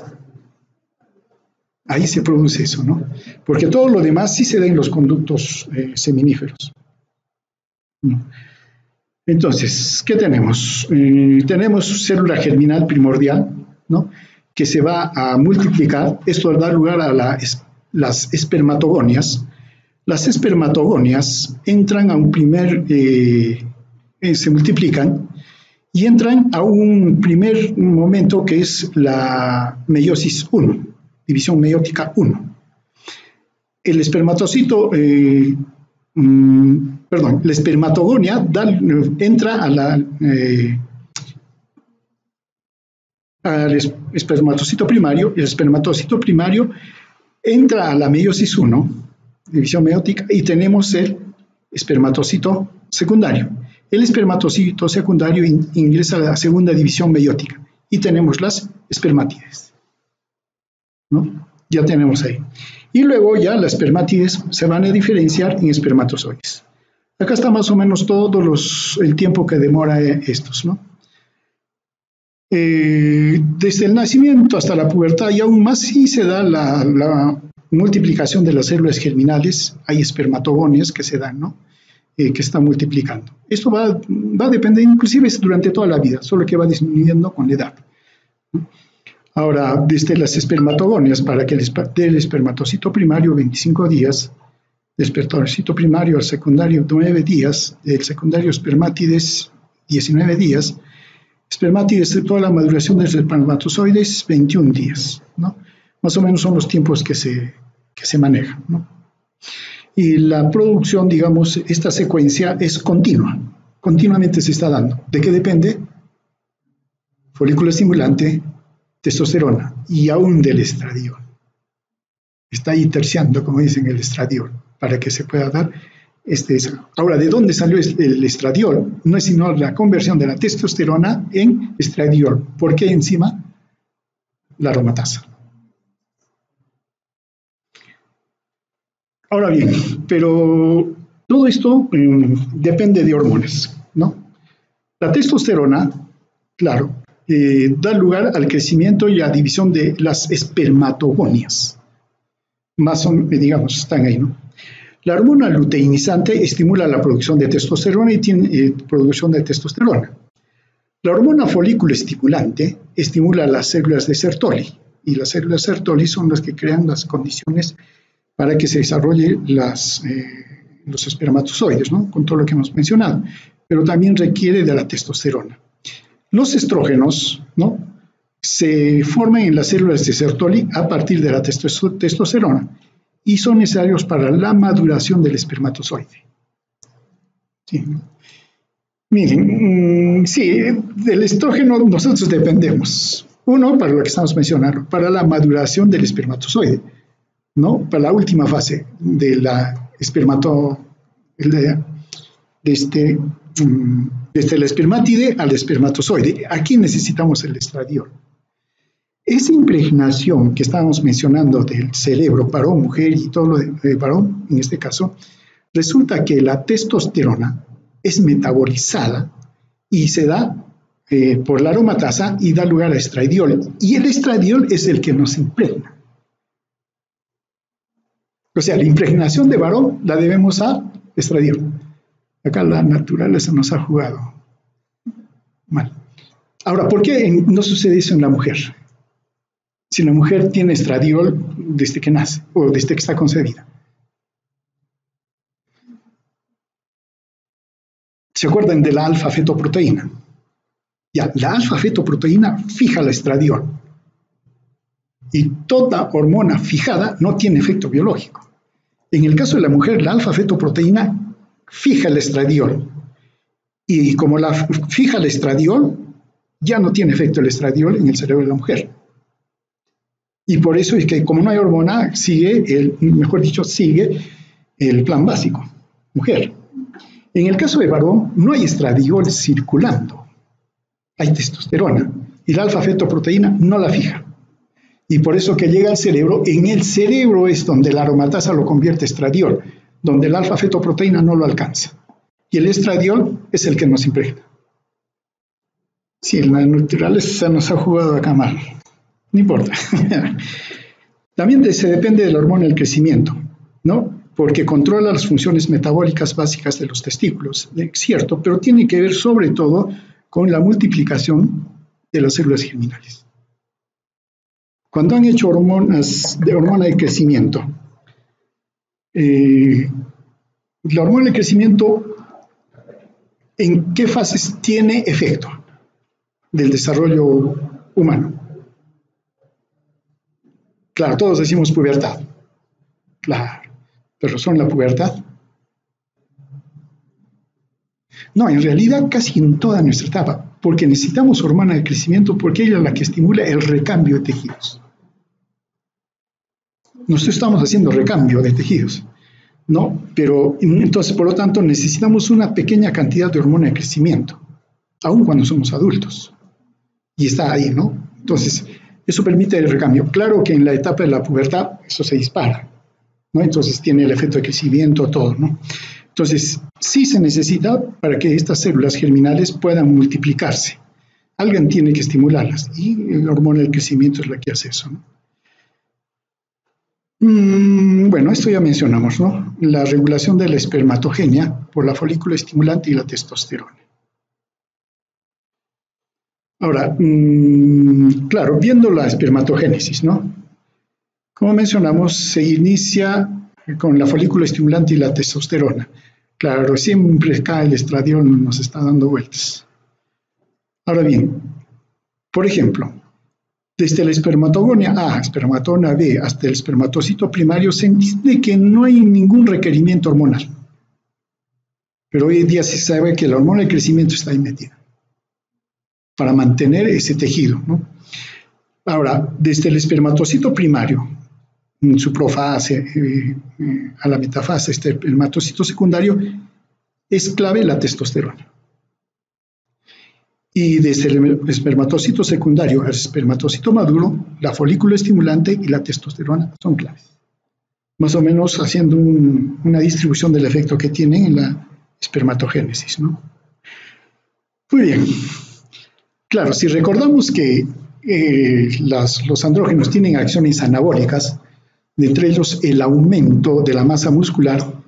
Ahí se produce eso, ¿no? Porque todo lo demás sí se da en los conductos seminíferos. ¿No? Entonces, ¿qué tenemos? Tenemos célula germinal primordial, ¿no? Que se va a multiplicar. Esto da lugar a las espermatogonias. Las espermatogonias entran a un primer, se multiplican y entran a un primer momento que es la meiosis 1, división meiótica 1. El espermatocito, la espermatogonia entra al espermatocito primario, el espermatocito primario entra a la meiosis 1, división meiótica, y tenemos el espermatocito secundario. El espermatocito secundario ingresa a la segunda división meiótica y tenemos las espermátides, ¿no? Ya tenemos ahí. Y luego ya las espermátides se van a diferenciar en espermatozoides. Acá está más o menos el tiempo que demora estos, ¿no? Desde el nacimiento hasta la pubertad y aún más sí se da la multiplicación de las células germinales. Hay espermatogonias que se dan, ¿no? Que están multiplicando. Esto va a depender inclusive durante toda la vida, solo que va disminuyendo con la edad, ¿no? Ahora, desde las espermatogonias, para que del espermatocito primario 25 días, del espermatocito primario al secundario 9 días, del secundario espermátides 19 días, espermátides de toda la maduración de los espermatozoides 21 días, ¿no? Más o menos son los tiempos que se manejan, ¿no? Y la producción, digamos, esta secuencia es continua, continuamente se está dando. ¿De qué depende? Folículo estimulante, testosterona y aún del estradiol. Está ahí terciando, como dicen, el estradiol, para que se pueda dar Ahora, ¿de dónde salió el estradiol? No es sino la conversión de la testosterona en estradiol. ¿Por qué enzima? La aromatasa. Ahora bien, pero todo esto depende de hormonas, ¿no? La testosterona, claro, da lugar al crecimiento y a la división de las espermatogonias. Más o menos, digamos, están ahí, ¿no? La hormona luteinizante estimula la producción de testosterona y tiene producción de testosterona. La hormona folículo estimulante estimula las células de Sertoli, y las células Sertoli son las que crean las condiciones para que se desarrollen los espermatozoides, ¿no? Con todo lo que hemos mencionado, pero también requiere de la testosterona. Los estrógenos, ¿no?, se forman en las células de Sertoli a partir de la testosterona y son necesarios para la maduración del espermatozoide. Sí. Miren, sí, del estrógeno nosotros dependemos. Uno, para lo que estamos mencionando, para la maduración del espermatozoide, ¿no? Para la última fase de la desde la espermátide al espermatozoide. Aquí necesitamos el estradiol. Esa impregnación que estábamos mencionando del cerebro, varón, mujer y todo lo de varón, en este caso, resulta que la testosterona es metabolizada y se da por la aromatasa y da lugar a estradiol. Y el estradiol es el que nos impregna. O sea, la impregnación de varón la debemos a estradiol. Acá la naturaleza nos ha jugado mal. Ahora, ¿por qué no sucede eso en la mujer? Si la mujer tiene estradiol desde que nace o desde que está concebida. ¿Se acuerdan de la alfa-fetoproteína? Ya, la alfa-fetoproteína fija la estradiol. Y toda hormona fijada no tiene efecto biológico. En el caso de la mujer, la alfa-fetoproteína fija el estradiol. Y como la fija el estradiol, ya no tiene efecto el estradiol en el cerebro de la mujer. Y por eso es que como no hay hormona, sigue el plan básico, mujer. En el caso de varón, no hay estradiol circulando. Hay testosterona. Y la alfa-fetoproteína no la fija. Y por eso que llega al cerebro, en el cerebro es donde la aromatasa lo convierte en estradiol, donde la alfa-fetoproteína no lo alcanza. Y el estradiol es el que nos impregna. Sí, la naturaleza nos ha jugado acá mal. No importa. También se depende de la hormona del crecimiento, ¿no? Porque controla las funciones metabólicas básicas de los testículos, cierto, pero tiene que ver sobre todo con la multiplicación de las células germinales. Cuando han hecho hormona de crecimiento, la hormona de crecimiento, ¿en qué fases tiene efecto del desarrollo humano? Claro, todos decimos pubertad. Claro, pero ¿son la pubertad? No, en realidad casi en toda nuestra etapa, porque necesitamos hormona de crecimiento porque ella es la que estimula el recambio de tejidos. Nosotros estamos haciendo recambio de tejidos, ¿no? Pero entonces, por lo tanto, necesitamos una pequeña cantidad de hormona de crecimiento, aun cuando somos adultos. Y está ahí, ¿no? Entonces, eso permite el recambio. Claro que en la etapa de la pubertad eso se dispara, ¿no? Entonces tiene el efecto de crecimiento, todo, ¿no? Entonces, sí se necesita para que estas células germinales puedan multiplicarse. Alguien tiene que estimularlas y la hormona del crecimiento es la que hace eso, ¿no? Bueno, esto ya mencionamos, ¿no? La regulación de la espermatogenia por la folícula estimulante y la testosterona. Ahora, claro, viendo la espermatogénesis, ¿no? Como mencionamos, se inicia con la folícula estimulante y la testosterona. Claro, siempre acá el estradiol nos está dando vueltas. Ahora bien, por ejemplo, desde la espermatogonia A, espermatogona B, hasta el espermatocito primario, se entiende que no hay ningún requerimiento hormonal. Pero hoy en día se sabe que la hormona de crecimiento está ahí metida para mantener ese tejido, ¿no? Ahora, desde el espermatocito primario, en su profase, a la metafase, este espermatocito secundario, es clave la testosterona. Y desde el espermatocito secundario al espermatocito maduro, la folícula estimulante y la testosterona son claves. Más o menos haciendo una distribución del efecto que tienen en la espermatogénesis, ¿no? Muy bien. Claro, si recordamos que los andrógenos tienen acciones anabólicas, de entre ellos el aumento de la masa muscular.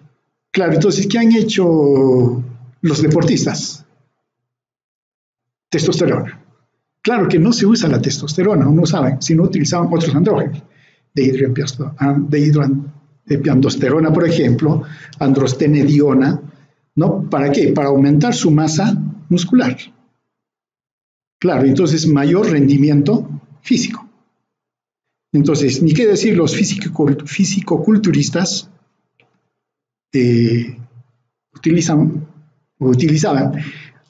Claro, entonces, ¿qué han hecho los deportistas? Testosterona. Claro que no se usa la testosterona, no saben, sino utilizaban otros andrógenos, dehidroandosterona, por ejemplo, androstenediona, ¿no? ¿Para qué? Para aumentar su masa muscular. Claro, entonces mayor rendimiento físico. Entonces, ni qué decir los fisicoculturistas utilizaban.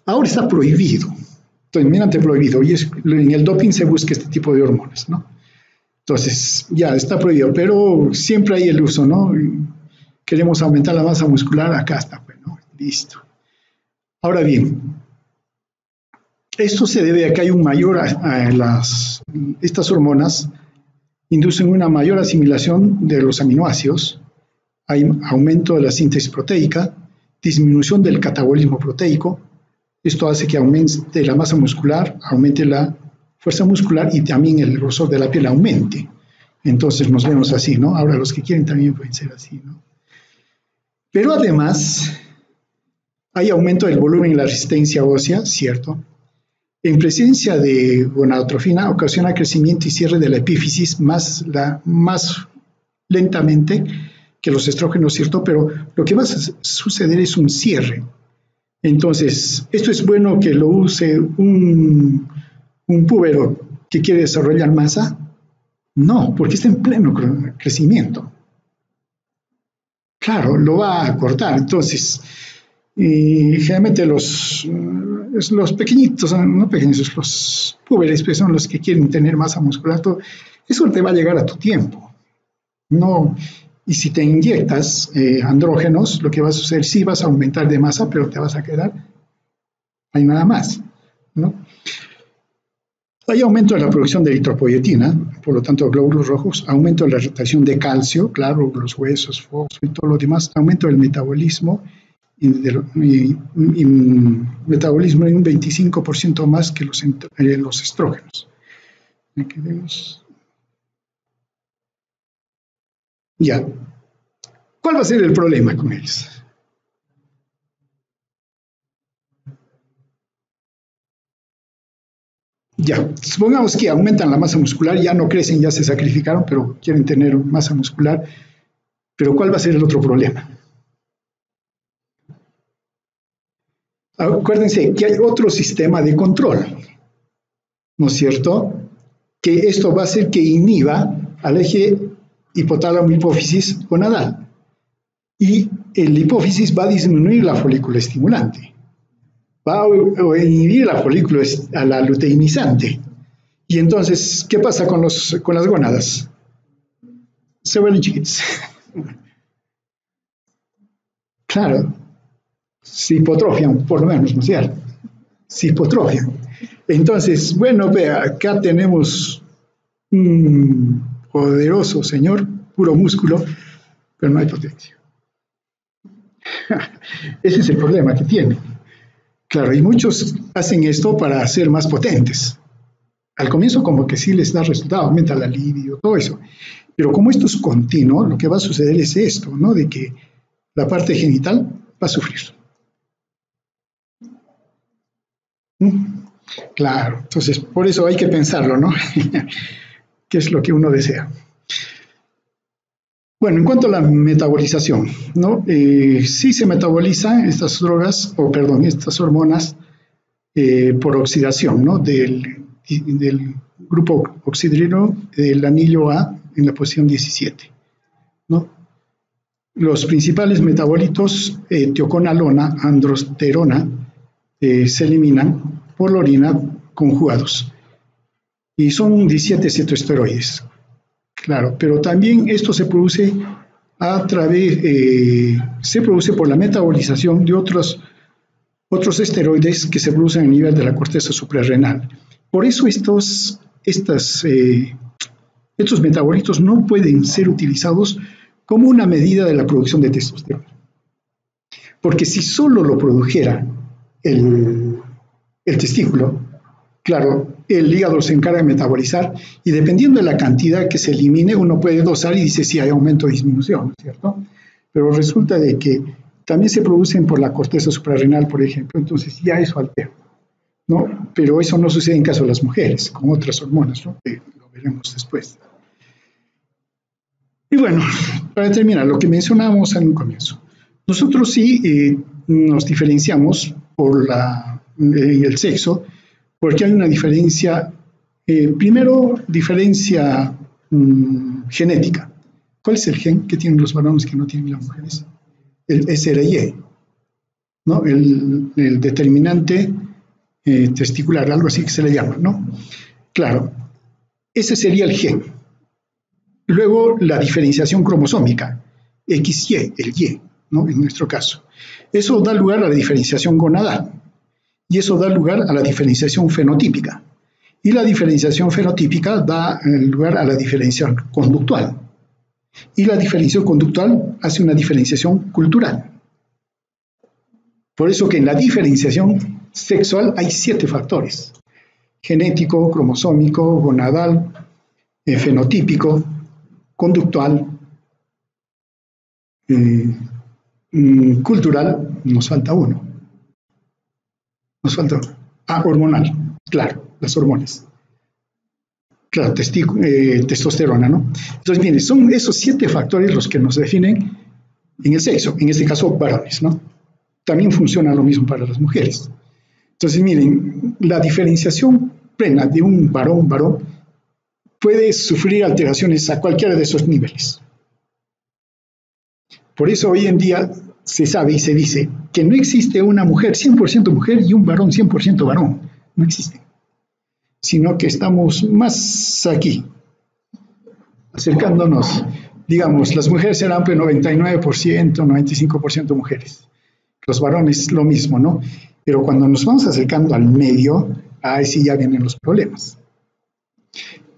Ahora está prohibido, totalmente prohibido, y en el doping se busca este tipo de hormonas, ¿no? Entonces, ya está prohibido, pero siempre hay el uso, ¿no? Queremos aumentar la masa muscular, acá está, pues, ¿no? Listo. Ahora bien, esto se debe a que hay un mayor, estas hormonas inducen una mayor asimilación de los aminoácidos, hay aumento de la síntesis proteica, disminución del catabolismo proteico. Esto hace que aumente la masa muscular, aumente la fuerza muscular y también el grosor de la piel aumente. Entonces nos vemos así, ¿no? Ahora los que quieren también pueden ser así, ¿no? Pero además hay aumento del volumen y la resistencia ósea, ¿cierto? En presencia de gonadotrofina ocasiona crecimiento y cierre de la epífisis más lentamente que los estrógenos, ¿cierto? Pero lo que va a suceder es un cierre Entonces, ¿esto es bueno que lo use un púbero que quiere desarrollar masa? No, porque está en pleno crecimiento. Claro, lo va a cortar. Entonces, generalmente los pequeñitos, no pequeños, los púberes pues, son los que quieren tener masa muscular. Todo. Eso te va a llegar a tu tiempo. No, y si te inyectas andrógenos, lo que va a suceder, sí vas a aumentar de masa, pero te vas a quedar, hay nada más, ¿no? Hay aumento de la producción de eritropoyetina, por lo tanto glóbulos rojos, aumento de la retención de calcio, claro, los huesos, fósforo y todo lo demás, aumento del metabolismo, metabolismo en un 25% más que los estrógenos. Aquí vemos. Ya. ¿Cuál va a ser el problema con ellos? Ya, supongamos que aumentan la masa muscular, ya no crecen, ya se sacrificaron, pero quieren tener masa muscular. Pero ¿cuál va a ser el otro problema? Acuérdense que hay otro sistema de control, ¿no es cierto? Que esto va a hacer que inhiba al eje hipotálamo-hipófisis gonadal. Y el hipófisis va a disminuir la folícula estimulante. Va a inhibir la folícula a la luteinizante. Y entonces, ¿qué pasa con las gónadas? Se vuelven chiquitos. Claro, se hipotrofian, por lo menos, ¿no es cierto? Se hipotrofian. Entonces, bueno, vea, acá tenemos un poderoso señor, puro músculo, pero no hay potencia. Ese es el problema que tiene. Claro, y muchos hacen esto para ser más potentes. Al comienzo como que sí les da resultado, aumenta la libido, todo eso. Pero como esto es continuo, lo que va a suceder es esto, ¿no? De que la parte genital va a sufrir. Claro, entonces por eso hay que pensarlo, ¿no? ¿Qué es lo que uno desea? Bueno, en cuanto a la metabolización, ¿no? Sí se metabolizan estas drogas, o perdón, estas hormonas por oxidación, ¿no? Del grupo oxidrino del anillo A en la posición 17, ¿no? Los principales metabolitos, tioconalona, androsterona, se eliminan por la orina conjugados y son 17 cetoesteroides. Claro, pero también esto se produce se produce por la metabolización de otros esteroides que se producen a nivel de la corteza suprarrenal. Por eso estos metabolitos no pueden ser utilizados como una medida de la producción de testosterona. Porque si solo lo produjera el testículo, claro, el hígado se encarga de metabolizar y dependiendo de la cantidad que se elimine, uno puede dosar y dice si hay aumento o disminución, ¿cierto? Pero resulta de que también se producen por la corteza suprarrenal, por ejemplo, entonces ya eso altera, ¿no? Pero eso no sucede en caso de las mujeres, con otras hormonas, ¿no? Que lo veremos después. Y bueno, para terminar, lo que mencionábamos en un comienzo. Nosotros sí nos diferenciamos por el sexo, porque hay una diferencia, primero, diferencia genética. ¿Cuál es el gen que tienen los varones que no tienen las mujeres? El SRY, ¿no? El determinante testicular, algo así que se le llama, ¿no? Claro, ese sería el gen. Luego, la diferenciación cromosómica, XY, el Y, ¿no? En nuestro caso. Eso da lugar a la diferenciación gonadal. Y eso da lugar a la diferenciación fenotípica. Y la diferenciación fenotípica da lugar a la diferenciación conductual. Y la diferenciación conductual hace una diferenciación cultural. Por eso que en la diferenciación sexual hay 7 factores. Genético, cromosómico, gonadal, fenotípico, conductual, cultural, nos falta uno. Nos falta hormonal, claro, las hormonas. Claro, testosterona, ¿no? Entonces, bien, son esos 7 factores los que nos definen en el sexo, en este caso varones, ¿no? también funciona lo mismo para las mujeres. Entonces, miren, la diferenciación plena de un varón puede sufrir alteraciones a cualquiera de esos niveles. Por eso hoy en día se sabe y se dice que no existe una mujer 100% mujer y un varón 100% varón. No existe. Sino que estamos más aquí, acercándonos. Digamos, las mujeres serán 99%, 95% mujeres. Los varones lo mismo, ¿no? Pero cuando nos vamos acercando al medio, ahí sí ya vienen los problemas.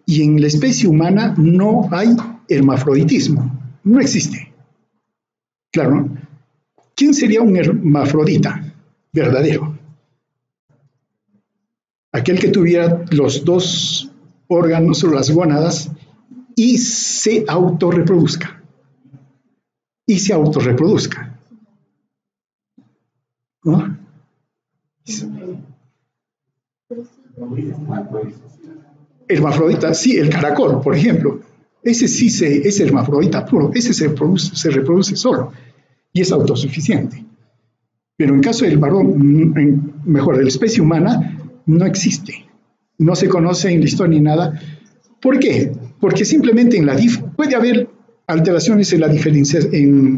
Y en la especie humana no hay hermafroditismo, no existe. Claro, ¿no? ¿Quién sería un hermafrodita verdadero? Aquel que tuviera los dos órganos o las gónadas y se autorreproduzca. ¿No? Hermafrodita, sí, el caracol, por ejemplo. Ese sí es hermafrodita puro, ese se reproduce solo y es autosuficiente. Pero en caso del varón, mejor, de la especie humana, no existe. No se conoce en la historia ni nada. ¿Por qué? Porque simplemente puede haber alteraciones en la diferencia en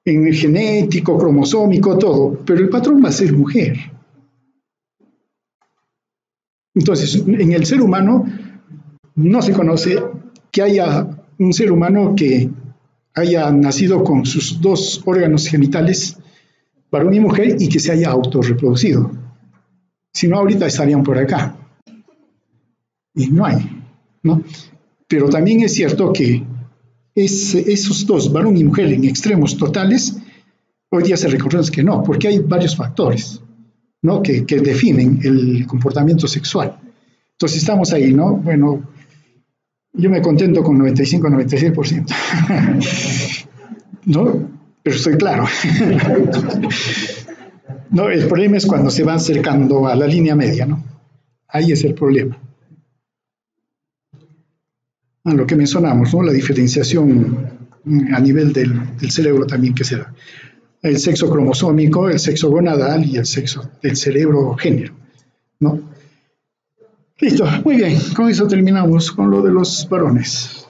el genético, cromosómico, todo, pero el patrón va a ser mujer. Entonces, en el ser humano no se conoce que haya un ser humano que haya nacido con sus dos órganos genitales, varón y mujer, y que se haya autorreproducido. Si no, ahorita estarían por acá. Y no hay, ¿no? Pero también es cierto que esos dos, varón y mujer, en extremos totales, hoy día se reconoce que no, porque hay varios factores, ¿no? que definen el comportamiento sexual. Entonces estamos ahí, ¿no? Bueno, yo me contento con 95-96%, ¿no? Pero estoy claro. No, el problema es cuando se va acercando a la línea media, ¿no? Ahí es el problema. A lo que mencionamos, ¿no? La diferenciación a nivel del cerebro también que se da. El sexo cromosómico, el sexo gonadal y el sexo del cerebro género, ¿no? Listo, muy bien, con eso terminamos con lo de los varones.